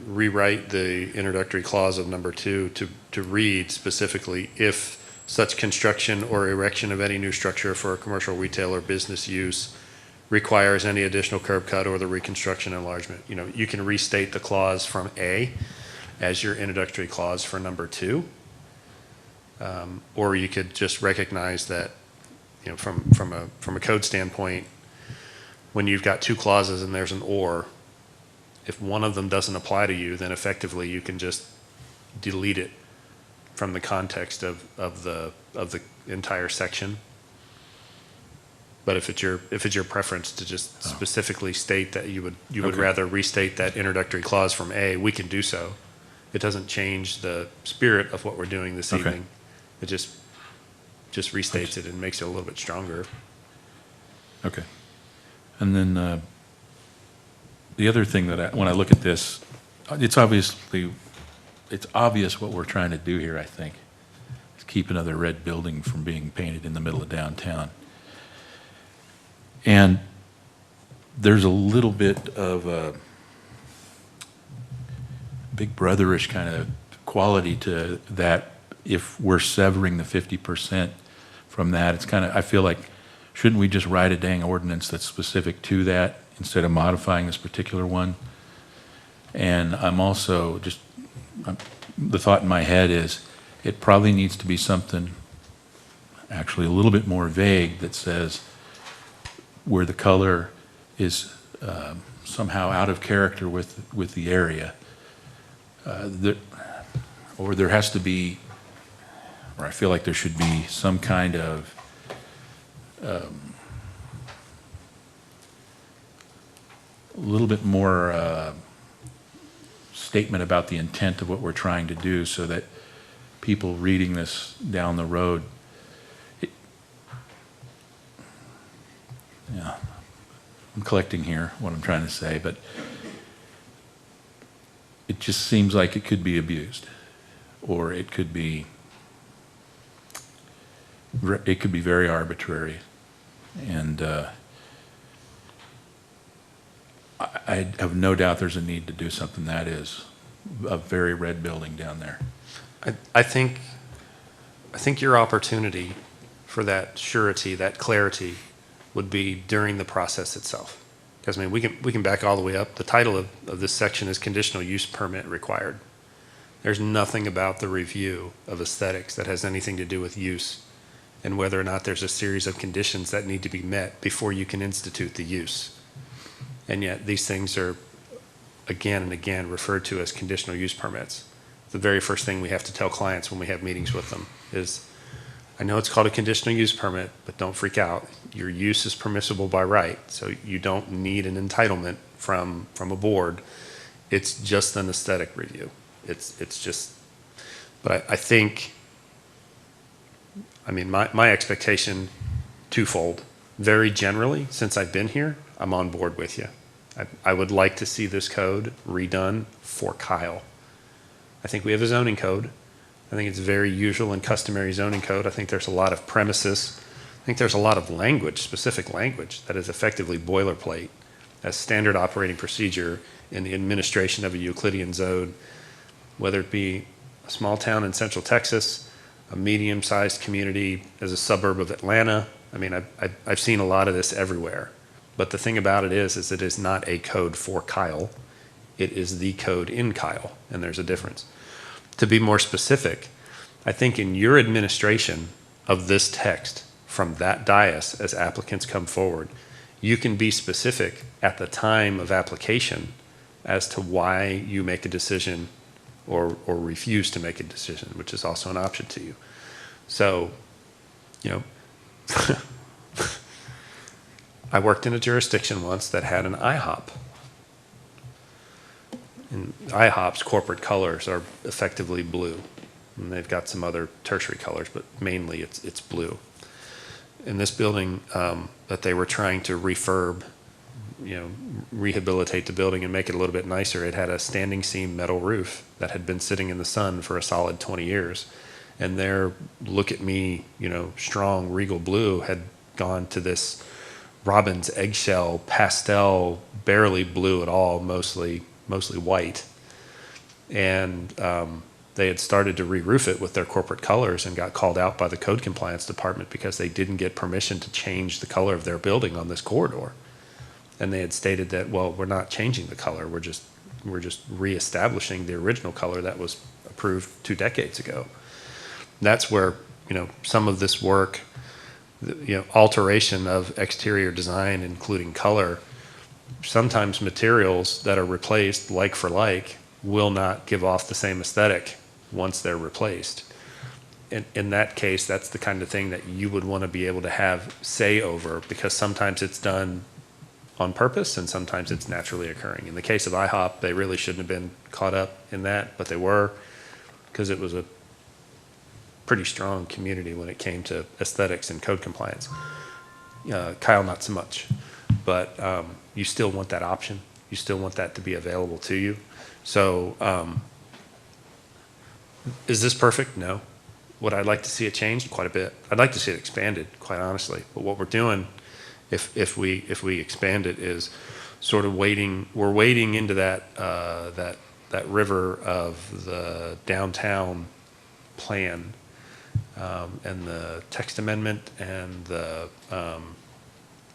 rewrite the introductory clause of number 2 to read specifically if such construction or erection of any new structure for a commercial, retail, or business use requires any additional curb cut or the reconstruction enlargement. You can restate the clause from A as your introductory clause for number 2, or you could just recognize that, from a code standpoint, when you've got 2 clauses and there's an or, if one of them doesn't apply to you, then effectively you can just delete it from the context of the entire section. But if it's your preference to just specifically state that you would rather restate that introductory clause from A, we can do so. It doesn't change the spirit of what we're doing this evening. It just restates it and makes it a little bit stronger. Okay. And then the other thing that when I look at this, it's obvious what we're trying to do here, I think. keep another red building from being painted in the middle of downtown. And there's a little bit of a big brotherish kind of quality to that. If we're severing the 50% from that, it's kind of, I feel like, shouldn't we just write a dang ordinance that's specific to that instead of modifying this particular one? And I'm also just, the thought in my head is it probably needs to be something actually a little bit more vague that says where the color is somehow out of character with the area. Or there has to be, or I feel like there should be some kind of a little bit more statement about the intent of what we're trying to do so that people reading this down the road, yeah, I'm collecting here what I'm trying to say, but it just seems like it could be abused, or it could be very arbitrary. And I have no doubt there's a need to do something that is a very red building down there. I think your opportunity for that surety, that clarity, would be during the process itself. Because I mean, we can back all the way up. The title of this section is Conditional Use Permit Required. There's nothing about the review of aesthetics that has anything to do with use and whether or not there's a series of conditions that need to be met before you can institute the use. And yet these things are again and again referred to as conditional use permits. The very first thing we have to tell clients when we have meetings with them is, I know it's called a conditional use permit, but don't freak out. Your use is permissible by right, so you don't need an entitlement from a board. It's just an aesthetic review. It's just, but I think, I mean, my expectation, twofold. Very generally, since I've been here, I'm on board with you. I would like to see this code redone for Kyle. I think we have a zoning code. I think it's very usual and customary zoning code. I think there's a lot of premises. I think there's a lot of language, specific language, that is effectively boilerplate as standard operating procedure in the administration of a Euclidean zone, whether it be a small town in central Texas, a medium-sized community as a suburb of Atlanta. I mean, I've seen a lot of this everywhere. But the thing about it is it is not a code for Kyle. It is the code in Kyle, and there's a difference. To be more specific, I think in your administration of this text from that dais as applicants come forward, you can be specific at the time of application as to why you make a decision or refuse to make a decision, which is also an option to you. So, you know, I worked in a jurisdiction once that had an IHOP. And IHOP's corporate colors are effectively blue. And they've got some other tertiary colors, but mainly it's blue. In this building that they were trying to refurb, you know, rehabilitate the building and make it a little bit nicer, it had a standing seam metal roof that had been sitting in the sun for a solid 20 years. And their look at me, you know, strong regal blue had gone to this robin's eggshell pastel, barely blue at all, mostly white. And they had started to re-roof it with their corporate colors and got called out by the code compliance department because they didn't get permission to change the color of their building on this corridor. And they had stated that, well, we're not changing the color, we're just reestablishing the original color that was approved 2 decades ago. That's where, you know, some of this work, you know, alteration of exterior design, including color, sometimes materials that are replaced like for like will not give off the same aesthetic once they're replaced. In that case, that's the kind of thing that you would want to be able to have say over, because sometimes it's done on purpose and sometimes it's naturally occurring. In the case of IHOP, they really shouldn't have been caught up in that, but they were, because it was a pretty strong community when it came to aesthetics and code compliance. Kyle, not so much, but you still want that option. You still want that to be available to you. So is this perfect? No. would I like to see it changed? Quite a bit. I'd like to see it expanded, quite honestly. But what we're doing, if we expand it, is sort of we're wading into that river of the downtown plan, and the text amendment and the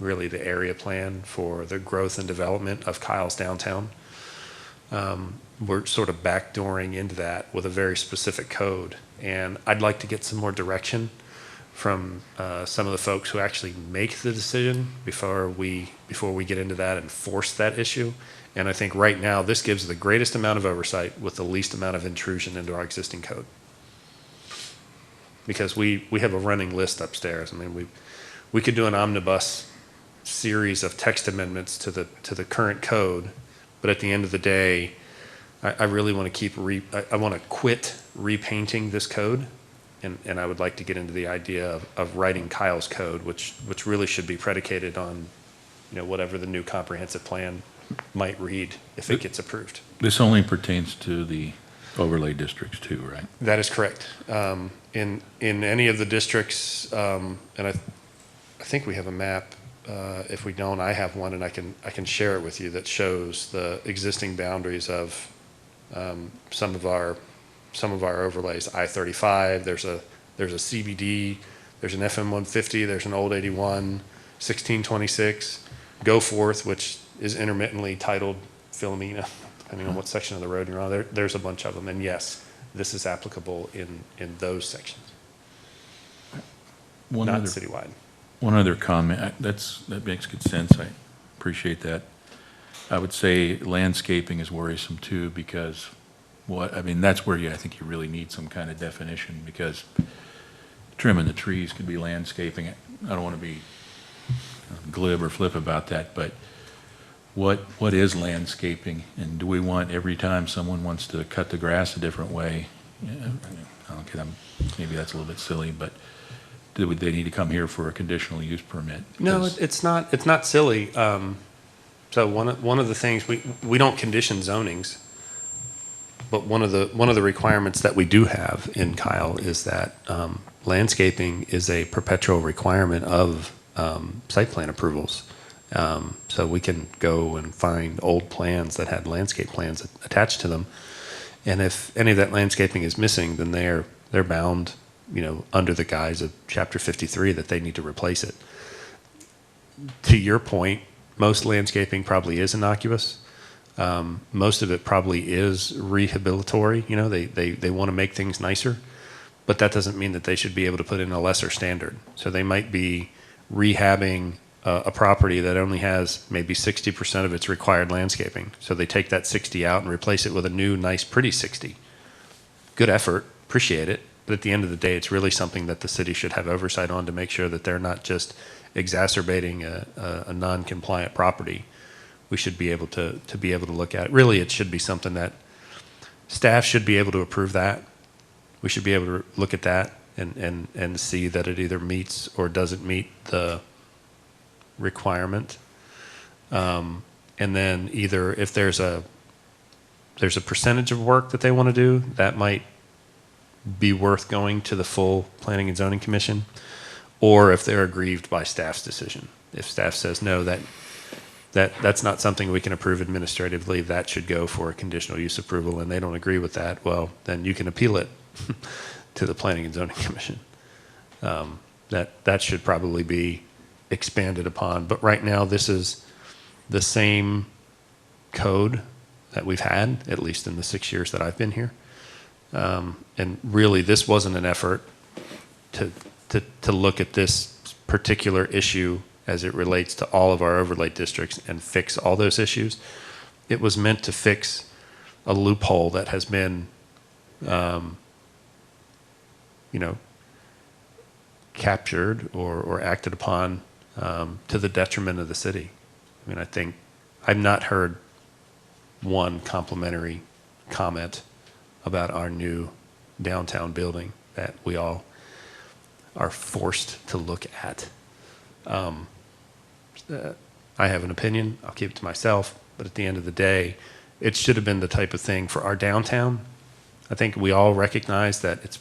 really the area plan for the growth and development of Kyle's downtown. We're sort of backdooring into that with a very specific code. And I'd like to get some more direction from some of the folks who actually make the decision before we get into that and force that issue. And I think right now, this gives the greatest amount of oversight with the least amount of intrusion into our existing code. Because we have a running list upstairs. I mean, we could do an omnibus series of text amendments to the current code, but at the end of the day, I really want to I want to quit repainting this code, and I would like to get into the idea of writing Kyle's code, which really should be predicated on, whatever the new comprehensive plan might read if it gets approved. This only pertains to the overlay districts too, right? That is correct. In any of the districts, and I think we have a map. If we don't, I have one, and I can share it with you, that shows the existing boundaries of some of our overlays. I-35. There's a CBD. There's an FM 150. There's an old 81. 1626. Goforth, which is intermittently titled Philomena, depending on what section of the road you're on. There's a bunch of them, and yes, this is applicable in those sections. Not citywide. One other comment, that makes good sense, I appreciate that. I would say landscaping is worrisome too, because that's where I think you really need some kind of definition, because trimming the trees could be landscaping. I don't want to be glib or flip about that, but what is landscaping, and do we want every time someone wants to cut the grass a different way? Okay, maybe that's a little bit silly, but do they need to come here for a conditional use permit? No, it's not silly. So one of the things, we don't condition zonings, but one of the requirements that we do have in Kyle is that landscaping is a perpetual requirement of site plan approvals. So we can go and find old plans that had landscape plans attached to them, and if any of that landscaping is missing, then they're bound, under the guise of Chapter 53, that they need to replace it. To your point, most landscaping probably is innocuous. Most of it probably is rehabilitatory. They want to make things nicer, but that doesn't mean that they should be able to put in a lesser standard. So they might be rehabbing a property that only has maybe 60% of its required landscaping. So they take that 60 out and replace it with a new, nice, pretty 60. Good effort, appreciate it. But at the end of the day, it's really something that the city should have oversight on to make sure that they're not just exacerbating a non-compliant property. We should be able to look at it. Really, it should be something that staff should be able to approve that. We should be able to look at that and see that it either meets or doesn't meet the requirement. And then either if there's a percentage of work that they want to do, that might be worth going to the full Planning and Zoning Commission, or if they're aggrieved by staff's decision. If staff says, no, that's not something we can approve administratively, that should go for a conditional use approval, and they don't agree with that, well, then you can appeal it to the Planning and Zoning Commission. That should probably be expanded upon. But right now, this is the same code that we've had, at least in the 6 years that I've been here. And really, this wasn't an effort to look at this particular issue as it relates to all of our overlay districts and fix all those issues. It was meant to fix a loophole that has been, captured or acted upon to the detriment of the city. I mean, I think I've not heard one complimentary comment about our new downtown building that we all are forced to look at. I have an opinion, I'll keep it to myself, but at the end of the day, it should have been the type of thing for our downtown. I think we all recognize that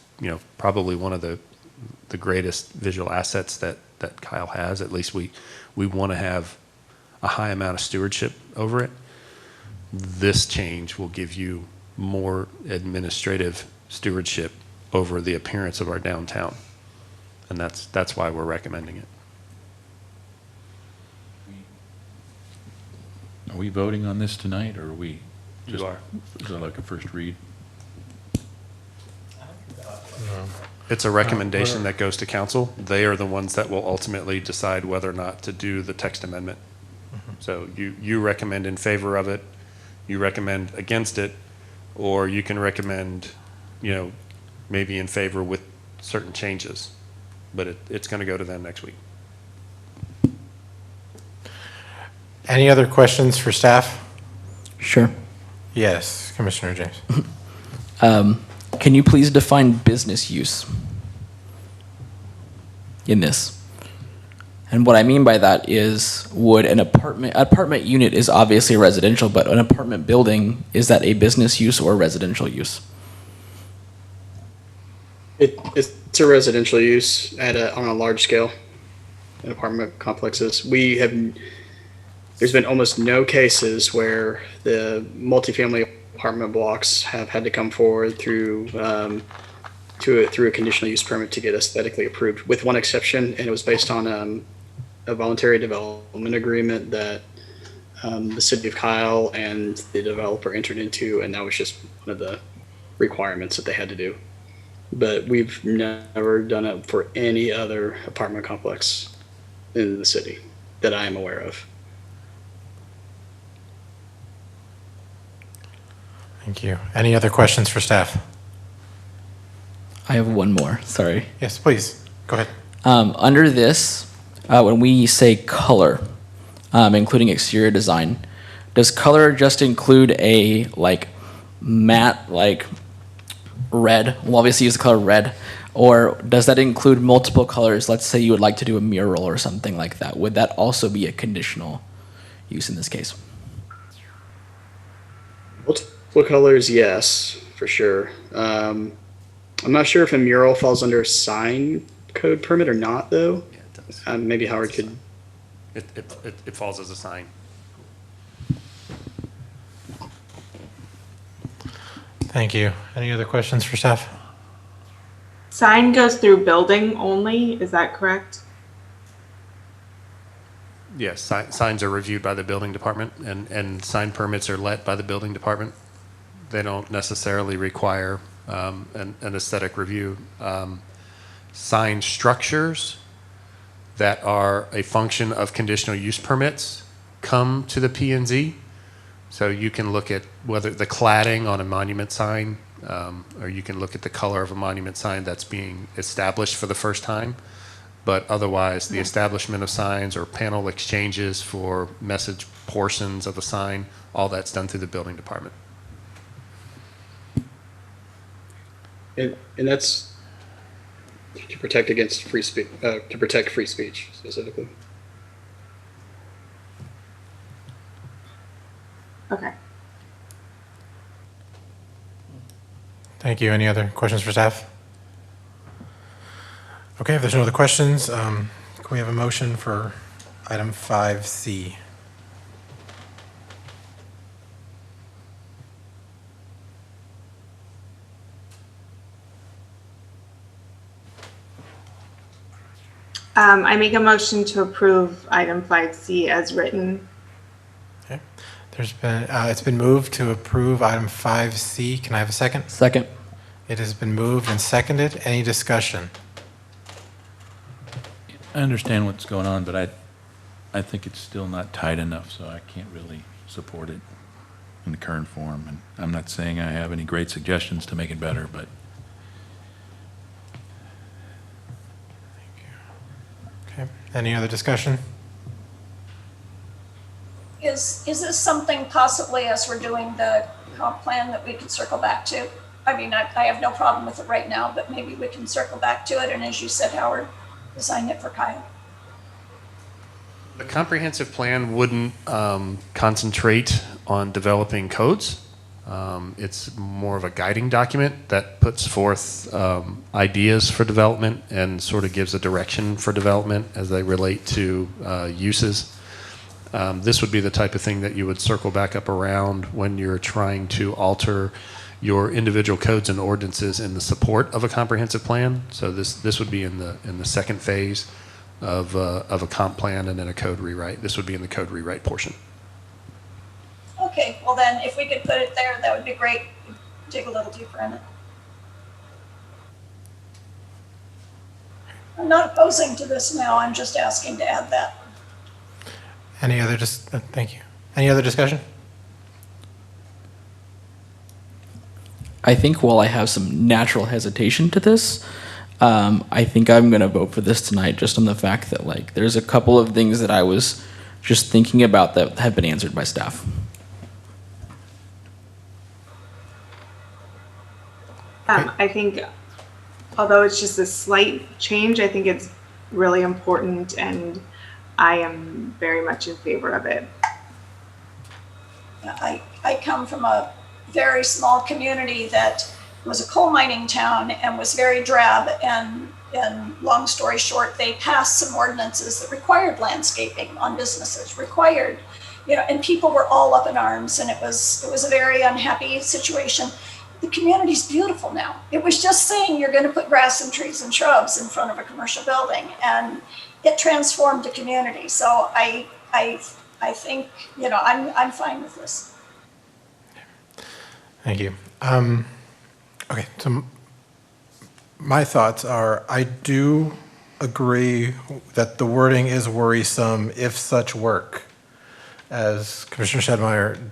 probably one of the greatest visual assets that Kyle has. At least we want to have a high amount of stewardship over it. This change will give you more administrative stewardship over the appearance of our downtown. And that's why we're recommending it. Are we voting on this tonight, or are we You just, are. is that like a first read? It's a recommendation that goes to council. They are the ones that will ultimately decide whether or not to do the text amendment. So you recommend in favor of it, you recommend against it, or you can recommend, maybe in favor with certain changes. But it's going to go to them next week. Any other questions for staff? Sure. Yes, Commissioner James. Can you please define business use in this? And what I mean by that is, would an apartment unit is obviously residential, but an apartment building, is that a business use or residential use? It's a residential use on a large scale in apartment complexes. There's been almost no cases where the multifamily apartment blocks have had to come forward through a conditional use permit to get aesthetically approved, with one exception, and it was based on a voluntary development agreement that the city of Kyle and the developer entered into, and that was just one of the requirements that they had to do. But we've never done it for any other apartment complex in the city that I am aware of. Thank you. Any other questions for staff? I have one more, sorry. Yes, please. Go ahead. Under this, when we say color, including exterior design, does color just include a matte, red? We'll obviously use the color red. Or does that include multiple colors? Let's say you would like to do a mural or something like that. Would that also be a conditional use in this case? Multiple colors, yes, for sure. I'm not sure if a mural falls under sign code permit or not, though. Yeah, it does. Maybe Howard could. It falls as a sign. Thank you. Any other questions for staff? Sign goes through building only, is that correct? Yes, signs are reviewed by the building department, and sign permits are let by the building department. They don't necessarily require an aesthetic review. Sign structures that are a function of conditional use permits come to the P&Z. So you can look at whether the cladding on a monument sign, or you can look at the color of a monument sign that's being established for the first time. But otherwise, the establishment of signs or panel exchanges for message portions of a sign, all that's done through the building department. And that's to protect against free speech, to protect free speech specifically. Okay. Thank you. Any other questions for staff? Okay, if there's no other questions, can we have a motion for item 5C? I make a motion to approve item 5C as written. Okay. It's been moved to approve item 5C. Can I have a second? Second. It has been moved and seconded. Any discussion? I understand what's going on, but I think it's still not tight enough, so I can't really support it in the current form. And I'm not saying I have any great suggestions to make it better, but Okay. Any other discussion? Is this something possibly, as we're doing the comp plan, that we could circle back to? I mean, I have no problem with it right now, but maybe we can circle back to it, and as you said, Howard, design it for Kyle. The comprehensive plan wouldn't concentrate on developing codes. It's more of a guiding document that puts forth ideas for development and sort of gives a direction for development as they relate to uses. This would be the type of thing that you would circle back up around when you're trying to alter your individual codes and ordinances in the support of a comprehensive plan. So this would be in the second phase of a comp plan and then a code rewrite. This would be in the code rewrite portion. Okay, well then, if we could put it there, that would be great. Dig a little deeper in it. I'm not opposing to this now, I'm just asking to add that. Any other, thank you. Any other discussion? I think while I have some natural hesitation to this, I think I'm going to vote for this tonight just on the fact that, like, there's a couple of things that I was just thinking about that have been answered by staff. I think, although it's just a slight change, I think it's really important, and I am very much in favor of it. I come from a very small community that was a coal mining town and was very drab, and long story short, they passed some ordinances that required landscaping on businesses, and people were all up in arms, and it was a very unhappy situation. The community's beautiful now. It was just saying you're going to put grass and trees and shrubs in front of a commercial building, and it transformed the community. So I think, I'm fine with this. Thank you. Okay, so my thoughts are, I do agree that the wording is worrisome if such work, as Commissioner Shedmeyer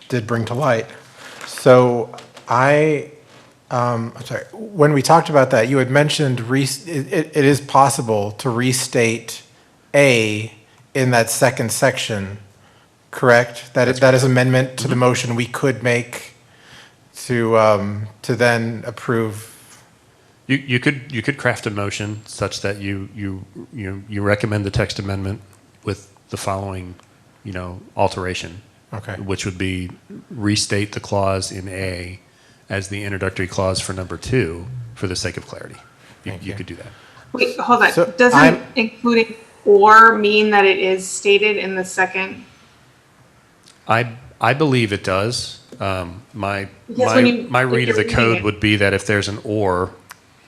did bring to light. So I'm sorry, when we talked about that, you had mentioned it is possible to restate A in that second section, correct? That is amendment to the motion we could make to then approve. You could craft a motion such that you recommend the text amendment with the following, alteration. Okay. Which would be restate the clause in A as the introductory clause for number 2 for the sake of clarity. You could do that. Wait, hold on. So Doesn't including or mean that it is stated in the second? I believe it does. My read of the reading code it. would be that if there's an or,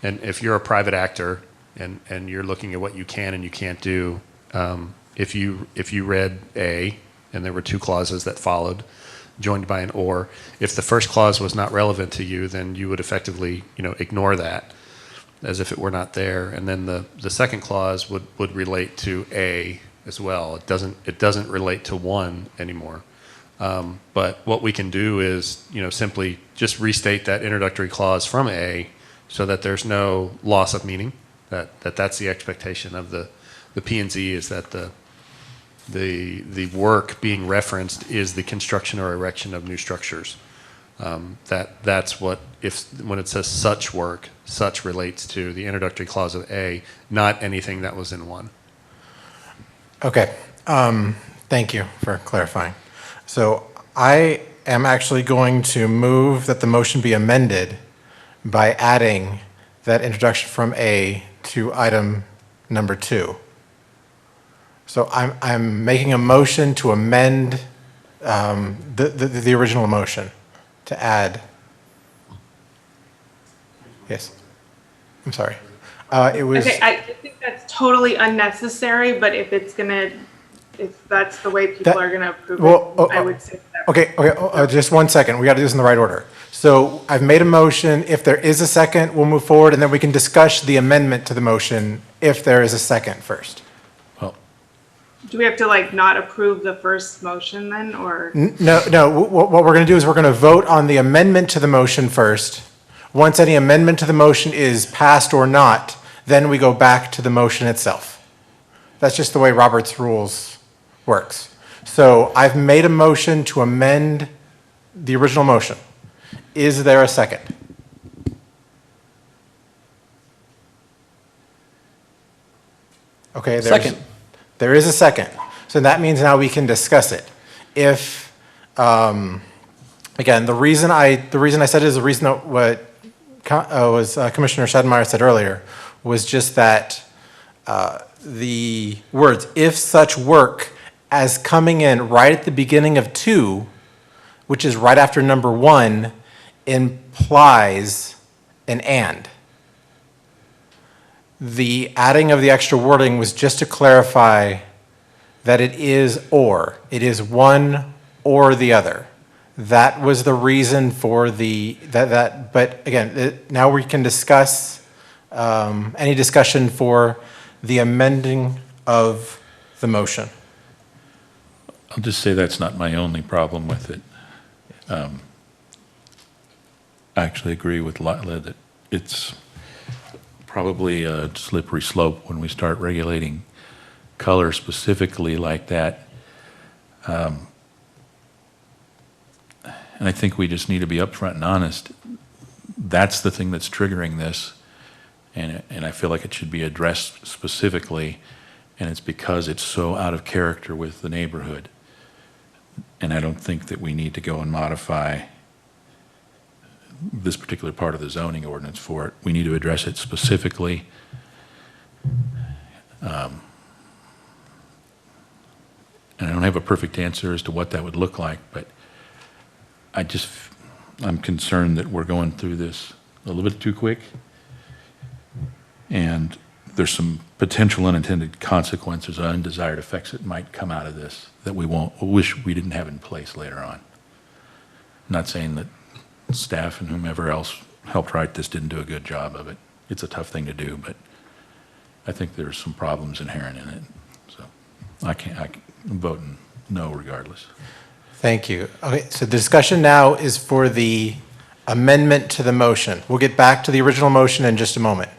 and if you're a private actor and you're looking at what you can and you can't do, if you read A and there were 2 clauses that followed, joined by an or, if the first clause was not relevant to you, then you would effectively, ignore that as if it were not there. And then the second clause would relate to A as well. It doesn't relate to 1 anymore. But what we can do is, simply just restate that introductory clause from A so that there's no loss of meaning, that's the expectation of the P&Z, is that the work being referenced is the construction or erection of new structures. That's what, when it says such work, such relates to the introductory clause of A, not anything that was in 1. Okay, thank you for clarifying. So I am actually going to move that the motion be amended by adding that introduction from A to item number 2. So I'm making a motion to amend the original motion to add. Yes, I'm sorry. It was. Okay, I think that's totally unnecessary, but if that's the way people are gonna approve it, I would say that. Okay, just 1 second. We got to do this in the right order. So I've made a motion. If there is a second, we'll move forward, and then we can discuss the amendment to the motion if there is a second first. Do we have to not approve the first motion then, or? No, what we're going to do is we're going to vote on the amendment to the motion first. Once any amendment to the motion is passed or not, then we go back to the motion itself. That's just the way Robert's rules works. So I've made a motion to amend the original motion. Is there a second? Okay, Second. there is a second. So that means now we can discuss it. If Again, the reason I said it is the reason that what Commissioner Schadmeyer said earlier was just that the words, if such work, as coming in right at the beginning of 2, which is right after number 1, implies an and. The adding of the extra wording was just to clarify that it is or. It is one or the other. That was the reason for but again, now we can discuss, any discussion for the amending of the motion. I'll just say that's not my only problem with it. I actually agree with Lila that it's probably a slippery slope when we start regulating color specifically like that. And I think we just need to be upfront and honest. That's the thing that's triggering this, and I feel like it should be addressed specifically, and it's because it's so out of character with the neighborhood. And I don't think that we need to go and modify this particular part of the zoning ordinance for it. We need to address it specifically. And I don't have a perfect answer as to what that would look like, but I'm concerned that we're going through this a little bit too quick. And there's some potential unintended consequences, undesired effects that might come out of this that we wish we didn't have in place later on. I'm not saying that staff and whomever else helped write this didn't do a good job of it. It's a tough thing to do, but I think there's some problems inherent in it. So I'm voting no regardless. Thank you. Okay, so the discussion now is for the amendment to the motion. We'll get back to the original motion in just a moment.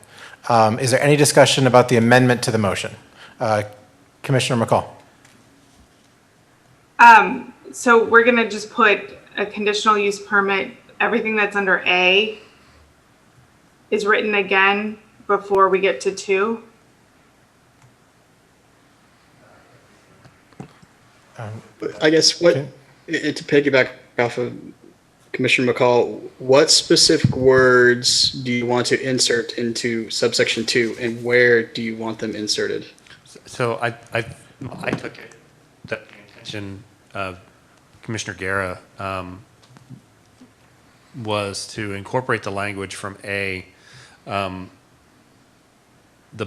Is there any discussion about the amendment to the motion? Commissioner McCall. So we're gonna just put a conditional use permit, everything that's under A is written again before we get to 2. I guess to piggyback off of Commissioner McCall, what specific words do you want to insert into subsection 2, and where do you want them inserted? So I took it that the intention of Commissioner Guerra was to incorporate the language from A. The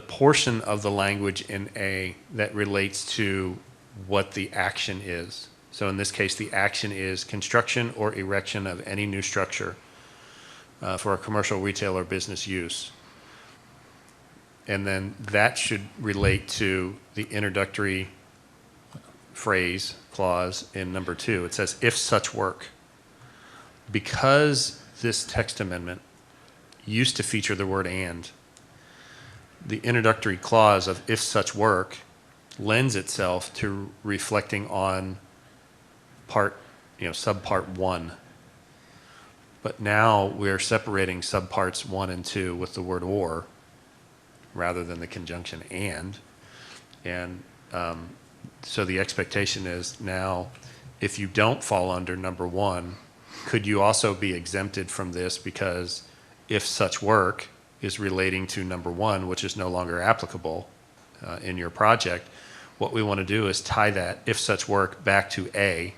portion of the language in A that relates to what the action is. So in this case, the action is construction or erection of any new structure for a commercial, retail, or business use. And then that should relate to the introductory phrase, clause in number 2. It says, if such work. Because this text amendment used to feature the word and, the introductory clause of if such work lends itself to reflecting on subpart 1. But now we're separating subparts 1 and 2 with the word or rather than the conjunction and. And so the expectation is now, if you don't fall under number 1, could you also be exempted from this because if such work is relating to number 1, which is no longer applicable in your project, what we want to do is tie that if such work back to A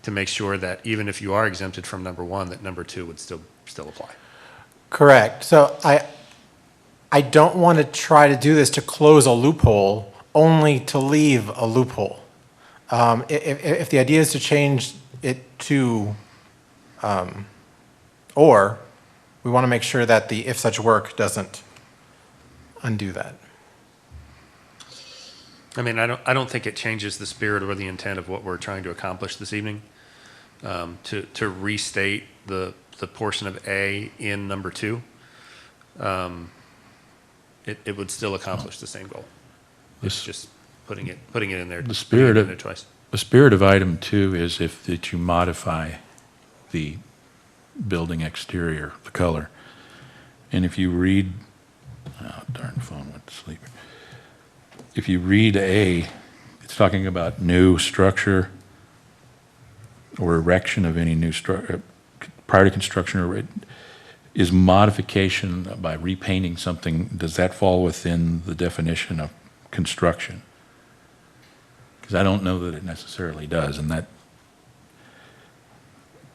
to make sure that even if you are exempted from number 1, that number 2 would still apply. Correct. So I don't want to try to do this to close a loophole, only to leave a loophole. If the idea is to change it to or, we want to make sure that the if such work doesn't undo that. I mean, I don't think it changes the spirit or the intent of what we're trying to accomplish this evening. To restate the portion of A in number 2, it would still accomplish the same goal. It's just putting it in there. The spirit of twice. The spirit of item 2 is that you modify the building exterior, the color. And if you read, darn phone went to sleep. If you read A, it's talking about new structure. or erection of any new prior to construction, or is modification by repainting something, does that fall within the definition of construction? Because I don't know that it necessarily does, and that,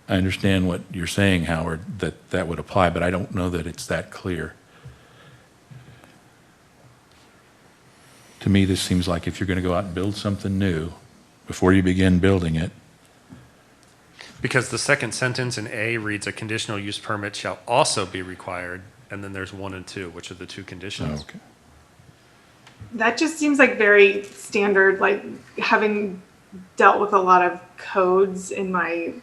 I understand what you're saying, Howard, that would apply, but I don't know that it's that clear. To me, this seems like if you're going to go out and build something new, before you begin building it, Because the second sentence in A reads, a conditional use permit shall also be required, and then there's 1 and 2, which are the two conditions. okay. That just seems like very standard, like having dealt with a lot of codes in my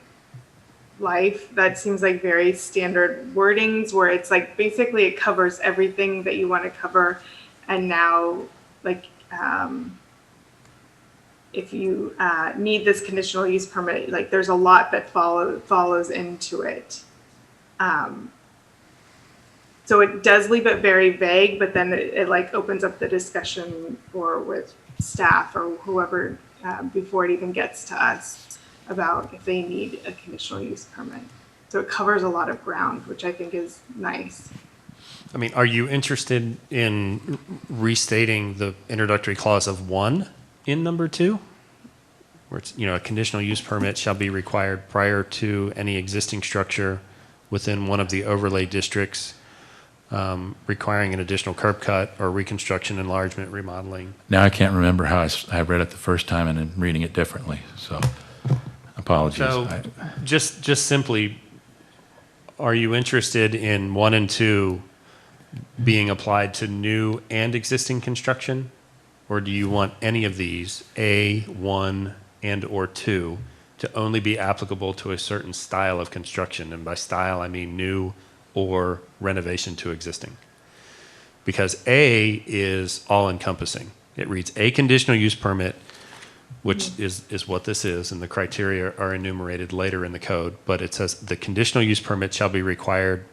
life, that seems like very standard wordings where it's like basically it covers everything that you want to cover. And now, like, if you need this conditional use permit, like there's a lot that follows into it. So it does leave it very vague, but then it like opens up the discussion or with staff or whoever before it even gets to us about if they need a conditional use permit. So it covers a lot of ground, which I think is nice. I mean, are you interested in restating the introductory clause of 1 in number 2? Where it's, a conditional use permit shall be required prior to any existing structure within one of the overlay districts, requiring an additional curb cut or reconstruction, enlargement, remodeling. Now I can't remember how I read it the first time and I'm reading it differently, so apologies. So just simply, are you interested in 1 and 2 being applied to new and existing construction? Or do you want any of these, A, 1, and or 2, to only be applicable to a certain style of construction? And by style, I mean new or renovation to existing. Because A is all-encompassing. It reads, a conditional use permit, which is what this is, and the criteria are enumerated later in the code, but it says the conditional use permit shall be required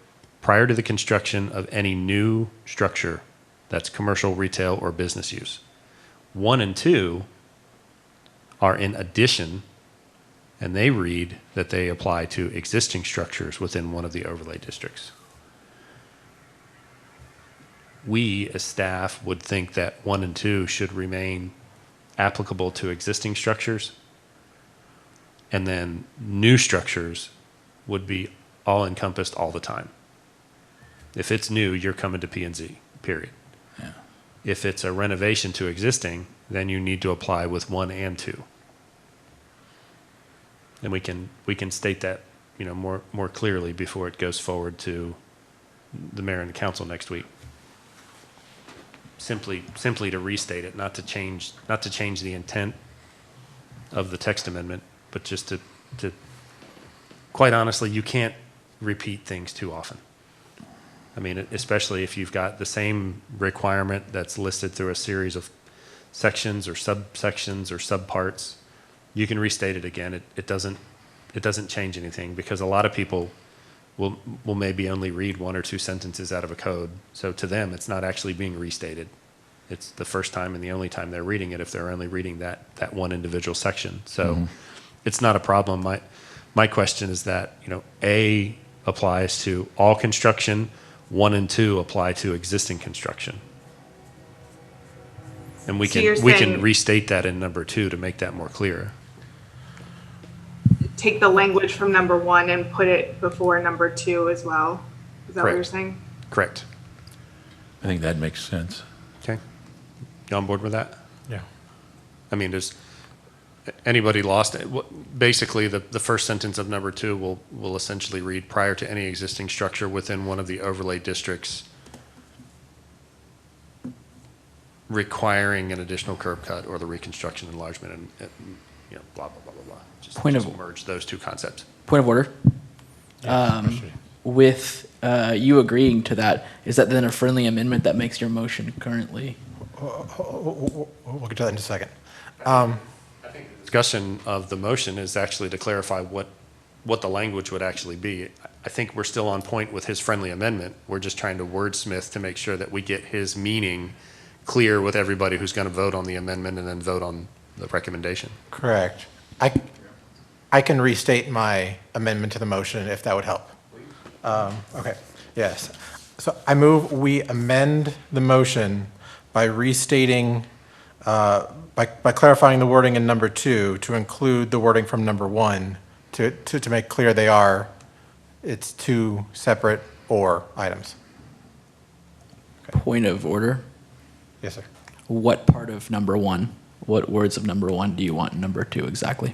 prior to the construction of any new structure that's commercial, retail, or business use. 1 and 2 are in addition, and they read that they apply to existing structures within one of the overlay districts. We, as staff, would think that 1 and 2 should remain applicable to existing structures, and then new structures would be all encompassed all the time. If it's new, you're coming to P&Z, period. Yeah. If it's a renovation to existing, then you need to apply with 1 and 2. And we can state that, more clearly before it goes forward to the mayor and the council next week. Simply to restate it, not to change the intent of the text amendment, but just to quite honestly, you can't repeat things too often. I mean, especially if you've got the same requirement that's listed through a series of sections or subsections or subparts, you can restate it again. It doesn't change anything, because a lot of people will maybe only read 1 or 2 sentences out of a code. So to them, it's not actually being restated. It's the first time and the only time they're reading it if they're only reading that one individual section. So it's not a problem. My question is that, A applies to all construction, 1 and 2 apply to existing construction. And we So can you're we saying- can restate that in number 2 to make that more clear. Take the language from number 1 and put it before number 2 as well. Is that what you're Correct. saying? Correct. I think that makes sense. Okay. You on board with that? Yeah. I mean, does anybody lost it? Basically, the first sentence of number 2 will essentially read, prior to any existing structure within one of the overlay districts requiring an additional curb cut or the reconstruction, enlargement, and blah, blah, blah, blah, blah. Just merge those two concepts. Point of order. With you agreeing to that, is that then a friendly amendment that makes your motion currently? We'll get to that in a second. I think the discussion of the motion is actually to clarify what the language would actually be. I think we're still on point with his friendly amendment. We're just trying to wordsmith to make sure that we get his meaning clear with everybody who's going to vote on the amendment and then vote on the recommendation. Correct. I can restate my amendment to the motion if that would help. Okay, yes. So I move we amend the motion by restating, by clarifying the wording in number 2 to include the wording from number 1 to make clear it's two separate or items. Point of order. Yes, sir. What part of number 1? What words of number 1 do you want in number 2 exactly?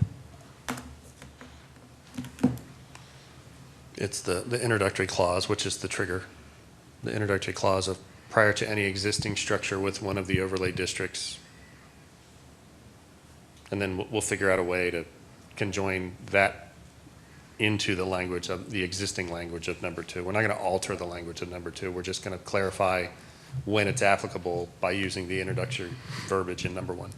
It's the introductory clause, which is the trigger. The introductory clause of prior to any existing structure with one of the overlay districts. And then we'll figure out a way to conjoin that into the language of the existing language of number 2. We're not going to alter the language of number 2. We're just going to clarify when it's applicable by using the introductory verbiage in number 1.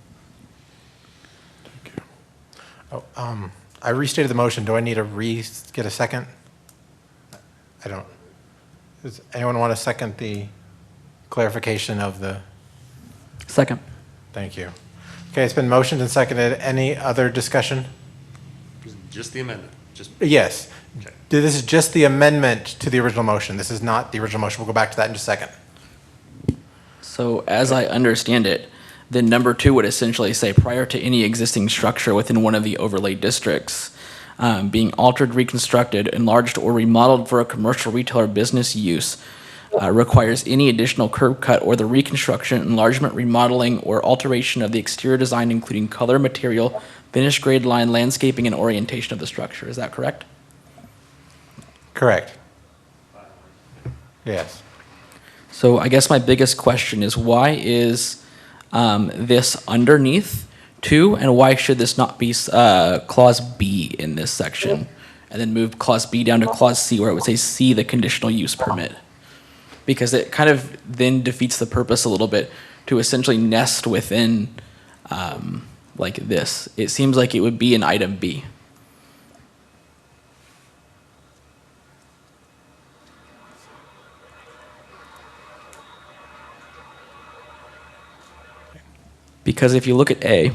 I restated the motion. Do I need to get a second? I don't. Does anyone want to second the clarification of the? Second. Thank you. Okay, it's been motioned and seconded. Any other discussion? Just the amendment. Yes. Okay. This is just the amendment to the original motion. This is not the original motion. We'll go back to that in just a second. So as I understand it, then number 2 would essentially say prior to any existing structure within one of the overlay districts being altered, reconstructed, enlarged, or remodeled for a commercial, retail, or business use requires any additional curb cut or the reconstruction, enlargement, remodeling, or alteration of the exterior design, including color, material, finish, grade, line, landscaping, and orientation of the structure. Is that correct? Correct. Yes. So I guess my biggest question is why is this underneath 2, and why should this not be clause B in this section? And then move clause B down to clause C, where it would say C, the conditional use permit. Because it kind of then defeats the purpose a little bit to essentially nest within like this. It seems like it would be in item B. Because if you look at the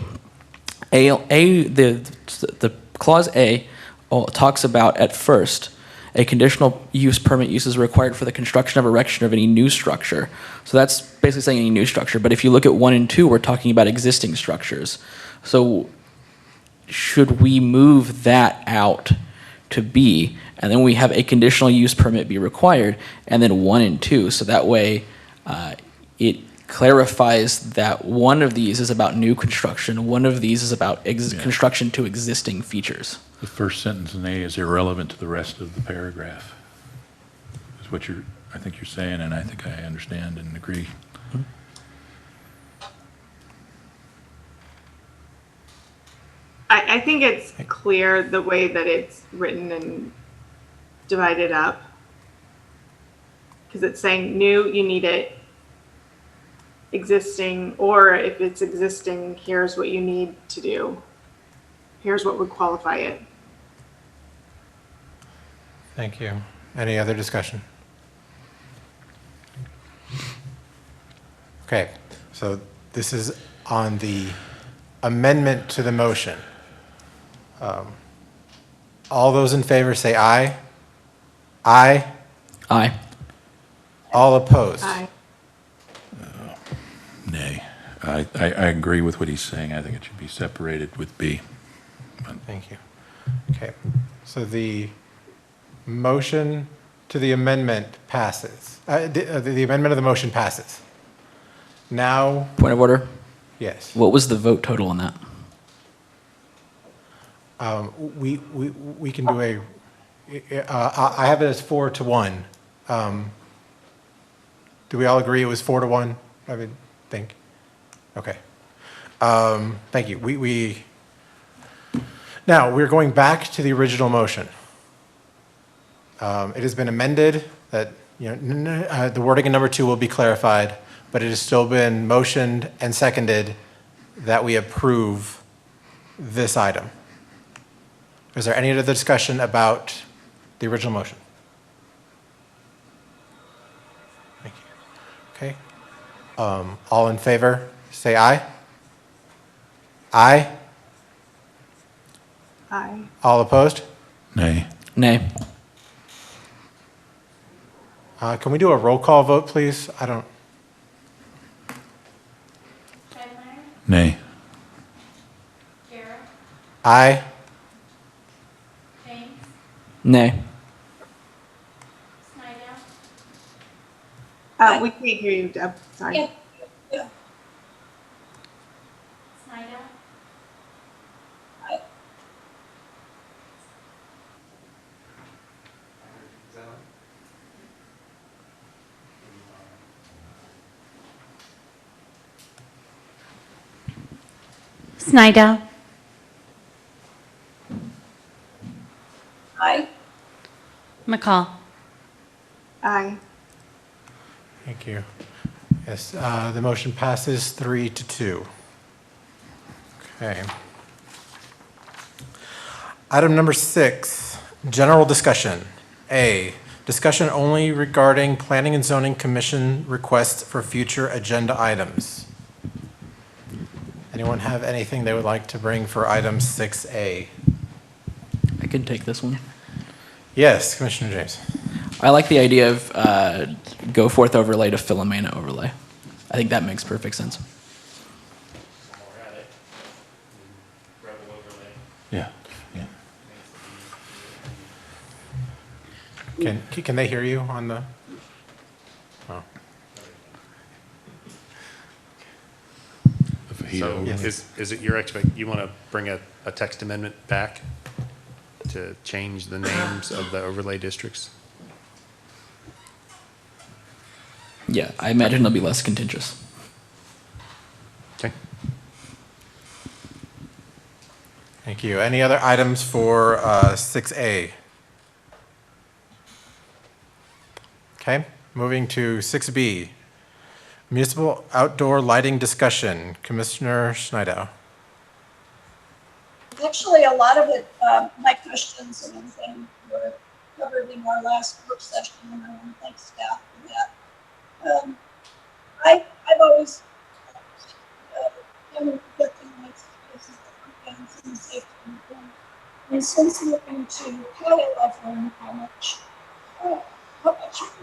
clause A talks about at first a conditional use permit use is required for the construction of erection of any new structure. So that's basically saying any new structure. But if you look at 1 and 2, we're talking about existing structures. So should we move that out to B, and then we have a conditional use permit be required, and then 1 and 2, so that way it clarifies that one of these is about new construction, one of these is about construction to existing features. The first sentence in A is irrelevant to the rest of the paragraph. Is what I think you're saying, and I think I understand and agree. I think it's clear the way that it's written and divided up. Because it's saying new, you need it. Existing, or if it's existing, here's what you need to do. Here's what would qualify it. Thank you. Any other discussion? Okay, so this is on the amendment to the motion. All those in favor say aye. Aye. Aye. All opposed? Aye. Nay. I agree with what he's saying. I think it should be separated with B. Thank you. Okay, so the motion to the amendment passes. The amendment of the motion passes. Now, Point of order. yes, What was the vote total on that? we can do I have it as 4-1. Do we all agree it was 4-1? I would think. Okay. Thank you. Now, we're going back to the original motion. It has been amended that, the wording in number 2 will be clarified, but it has still been motioned and seconded that we approve this item. Is there any other discussion about the original motion? Thank you. Okay. All in favor, say aye. Aye. Aye. All opposed? Nay. Nay. Can we do a roll call vote, please? I don't, Nay. aye? Nay. We can't hear you, Deb. Sorry. Yeah. Yeah. Snidow. Aye. McCall. Aye. Thank you. Yes, the motion passes 3-2. Okay. Item number 6, general discussion. A, discussion only regarding Planning and Zoning Commission requests for future agenda items. Anyone have anything they would like to bring for item 6A? I can take this one. Yes, Commissioner James. I like the idea of Goforth overlay to Philomena overlay. I think that makes perfect sense. Yeah. Yeah. Can they hear you on the? Oh. So is it your you want to bring a text amendment back to change the names of the overlay districts? Yeah, I imagine it'll be less contentious. Okay. Thank you. Any other items for 6A? Okay, moving to 6B. Municipal outdoor lighting discussion. Commissioner Snidow. Actually, a lot of it, my questions and everything were covered in our last work session, and I want to thank staff for that. I've always been looking at places and safety. And since looking to Kyle, I've learned how much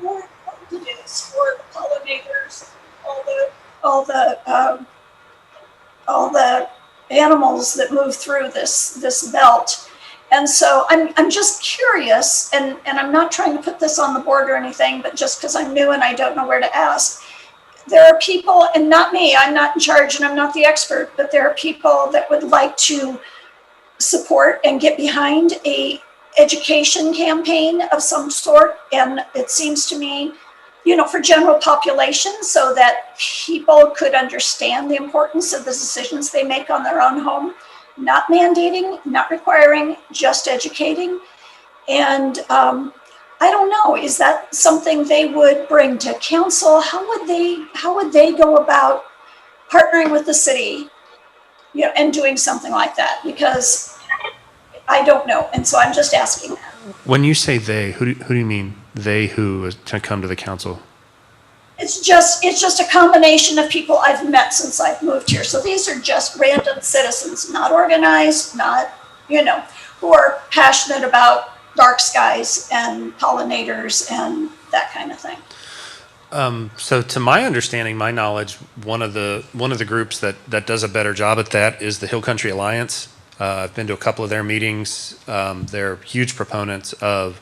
more important it is for the pollinators, all the animals that move through this belt. And so I'm just curious, and I'm not trying to put this on the board or anything, but just because I'm new and I don't know where to ask. There are people, and not me, I'm not in charge and I'm not the expert, but there are people that would like to support and get behind a education campaign of some sort. And it seems to me, for general population, so that people could understand the importance of the decisions they make on their own home. Not mandating, not requiring, just educating. And I don't know, is that something they would bring to council? How would they go about partnering with the city, and doing something like that? Because I don't know, and so I'm just asking. When you say they, who do you mean they who to come to the council? It's just a combination of people I've met since I've moved here. So these are just random citizens, not organized, not, who are passionate about dark skies and pollinators and that kind of thing. So to my understanding, my knowledge, one of the groups that does a better job at that is the Hill Country Alliance. I've been to a couple of their meetings. They're huge proponents of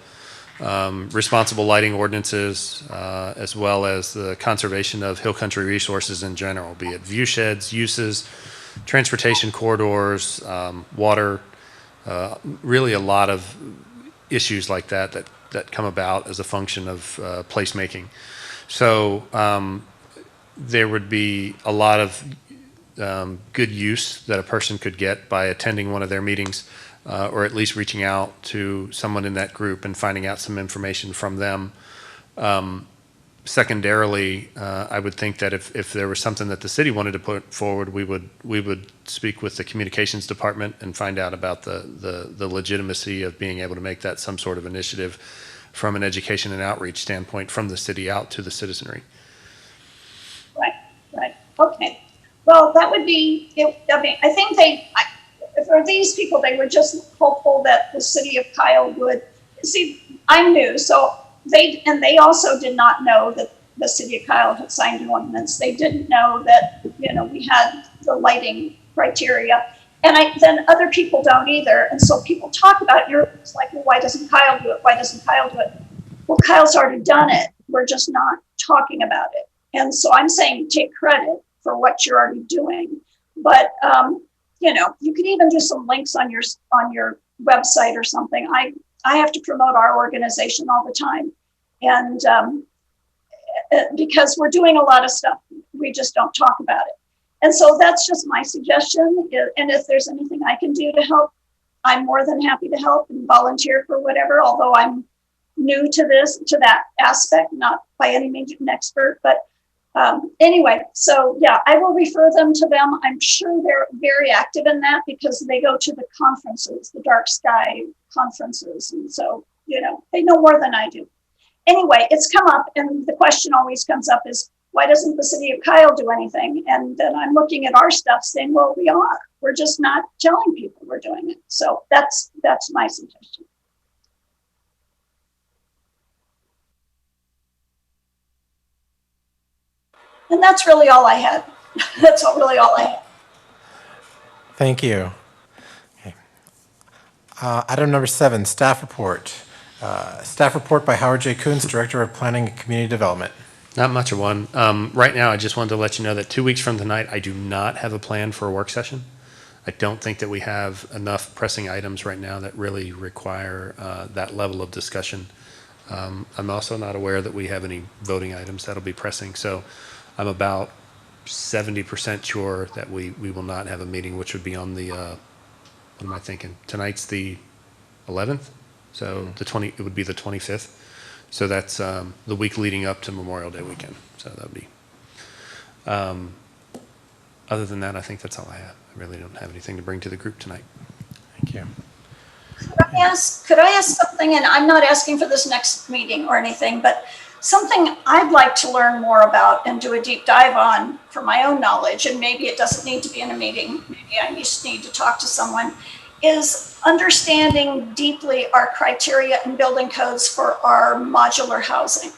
responsible lighting ordinances, as well as the conservation of hill country resources in general, be it view sheds, uses, transportation corridors, water, really a lot of issues like that come about as a function of placemaking. So there would be a lot of good use that a person could get by attending one of their meetings, or at least reaching out to someone in that group and finding out some information from them. Secondarily, I would think that if there was something that the city wanted to put forward, we would speak with the communications department and find out about the legitimacy of being able to make that some sort of initiative from an education and outreach standpoint from the city out to the citizenry. Right. Okay. Well, that would be, I think for these people, they were just hopeful that the city of Kyle would, see, I'm new, so they also did not know that the city of Kyle had signed an ordinance. They didn't know that, we had the lighting criteria. And then other people don't either. And so people talk about it's like, well, why doesn't Kyle do it? Why doesn't Kyle do it? Well, Kyle's already done it. We're just not talking about it. And so I'm saying take credit for what you're already doing. But, you could even do some links on your website or something. I have to promote our organization all the time. And because we're doing a lot of stuff, we just don't talk about it. And so that's just my suggestion. And if there's anything I can do to help, I'm more than happy to help and volunteer for whatever, although I'm new to that aspect, not by any means an expert. But anyway, so yeah, I will refer them to them. I'm sure they're very active in that because they go to the conferences, the dark sky conferences. And so, they know more than I do. Anyway, it's come up, and the question always comes up is, why doesn't the city of Kyle do anything? And then I'm looking at our stuff saying, well, we are. We're just not telling people we're doing it. So that's my suggestion. And that's really all I had. That's really all I had. Thank you. Okay. Item number 7, staff report. Staff report by Howard J. Coons, Director of Planning and Community Development. Not much of one. Right now, I just wanted to let you know that 2 weeks from tonight, I do not have a plan for a work session. I don't think that we have enough pressing items right now that really require that level of discussion. I'm also not aware that we have any voting items that'll be pressing. So I'm about 70% sure that we will not have a meeting, which would be on the, what am I thinking? Tonight's the 11th. So it would be the 25th. So that's the week leading up to Memorial Day weekend. So that would be, other than that, I think that's all I have. I really don't have anything to bring to the group tonight. Thank you. Could I ask something? And I'm not asking for this next meeting or anything, but something I'd like to learn more about and do a deep dive on for my own knowledge, and maybe it doesn't need to be in a meeting, maybe I just need to talk to someone, is understanding deeply our criteria and building codes for our modular housing.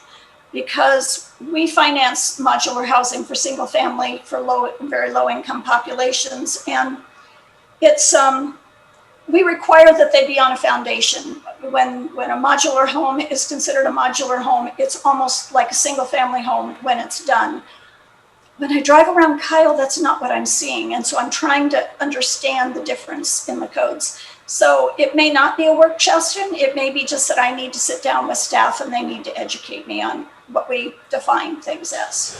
Because we finance modular housing for single family, for very low income populations. And it's, we require that they be on a foundation. When a modular home is considered a modular home, it's almost like a single family home when it's done. When I drive around Kyle, that's not what I'm seeing. And so I'm trying to understand the difference in the codes. So it may not be a work session. It may be just that I need to sit down with staff and they need to educate me on what we define things as.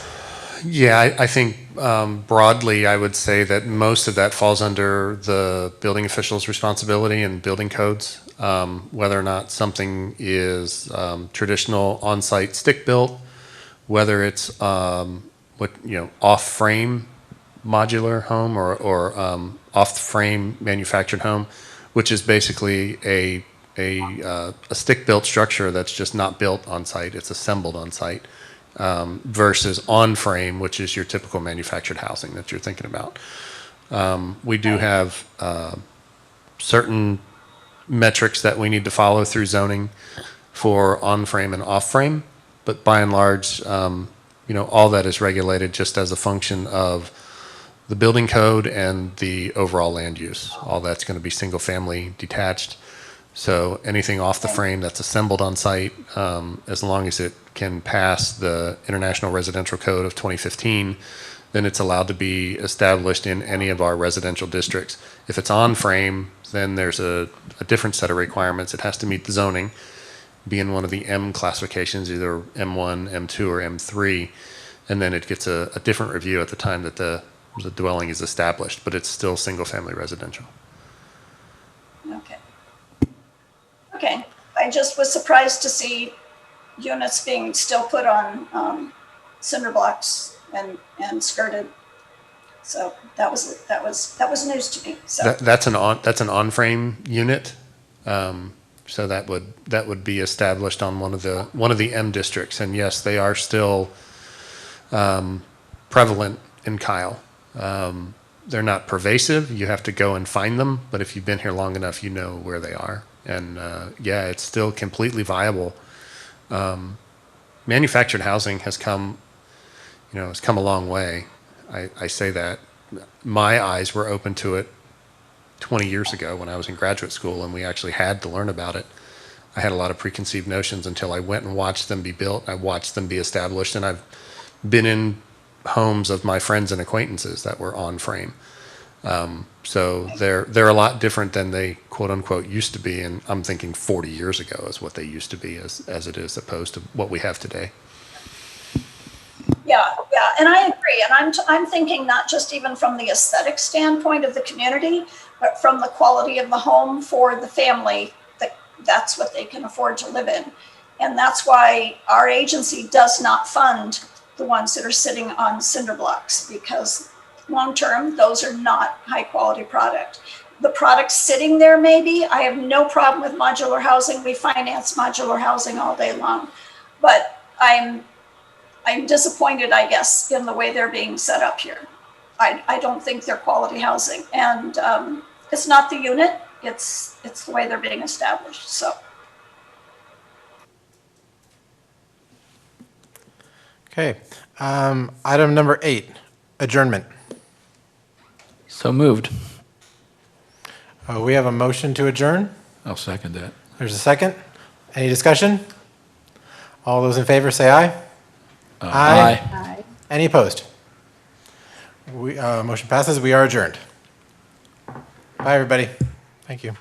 Yeah, I think broadly, I would say that most of that falls under the building official's responsibility and building codes. Whether or not something is traditional on-site stick-built, whether it's off-frame modular home or off-frame manufactured home, which is basically a stick-built structure that's just not built on-site; it's assembled on-site. Versus on-frame, which is your typical manufactured housing that you're thinking about. We do have certain metrics that we need to follow through zoning for on-frame and off-frame, but by and large, all that is regulated just as a function of the building code and the overall land use. All that's going to be single-family detached. So anything off the frame that's assembled on site, as long as it can pass the International Residential Code of 2015, then it's allowed to be established in any of our residential districts. If it's on frame, then there's a different set of requirements. It has to meet the zoning, be in one of the M classifications, either M1, M2, or M3, and then it gets a different review at the time that the dwelling is established, but it's still single-family residential. Okay, I just was surprised to see units being still put on cinder blocks and skirted. So that was news to me. So that's an on-frame unit. So that would be established on one of the M districts, and yes, they are still prevalent in Kyle. they're not pervasive. You have to go and find them, but if you've been here long enough, you know where they are. And yeah, it's still completely viable. Manufactured housing has come, has come a long way. I say that. My eyes were open to it 20 years ago when I was in graduate school and we actually had to learn about it. I had a lot of preconceived notions until I went and watched them be built. I watched them be established, and I've been in homes of my friends and acquaintances that were on frame. So they're a lot different than they quote unquote used to be, and I'm thinking 40 years ago is what they used to be as it is opposed to what we have today. Yeah, and I agree. And I'm thinking not just even from the aesthetic standpoint of the community, but from the quality of the home for the family. That's what they can afford to live in. And that's why our agency does not fund the ones that are sitting on cinder blocks, because long-term, those are not high-quality product. The product sitting there, maybe, I have no problem with modular housing. We finance modular housing all day long. But I'm disappointed, I guess, in the way they're being set up here. I don't think they're quality housing. And it's not the unit, it's the way they're being established, so. Okay. Item number 8, adjournment. So moved. We have a motion to adjourn. I'll second that. There's a second. Any discussion? All those in favor say aye. Aye. Any opposed? Motion passes. We are adjourned. Bye, everybody. Thank you.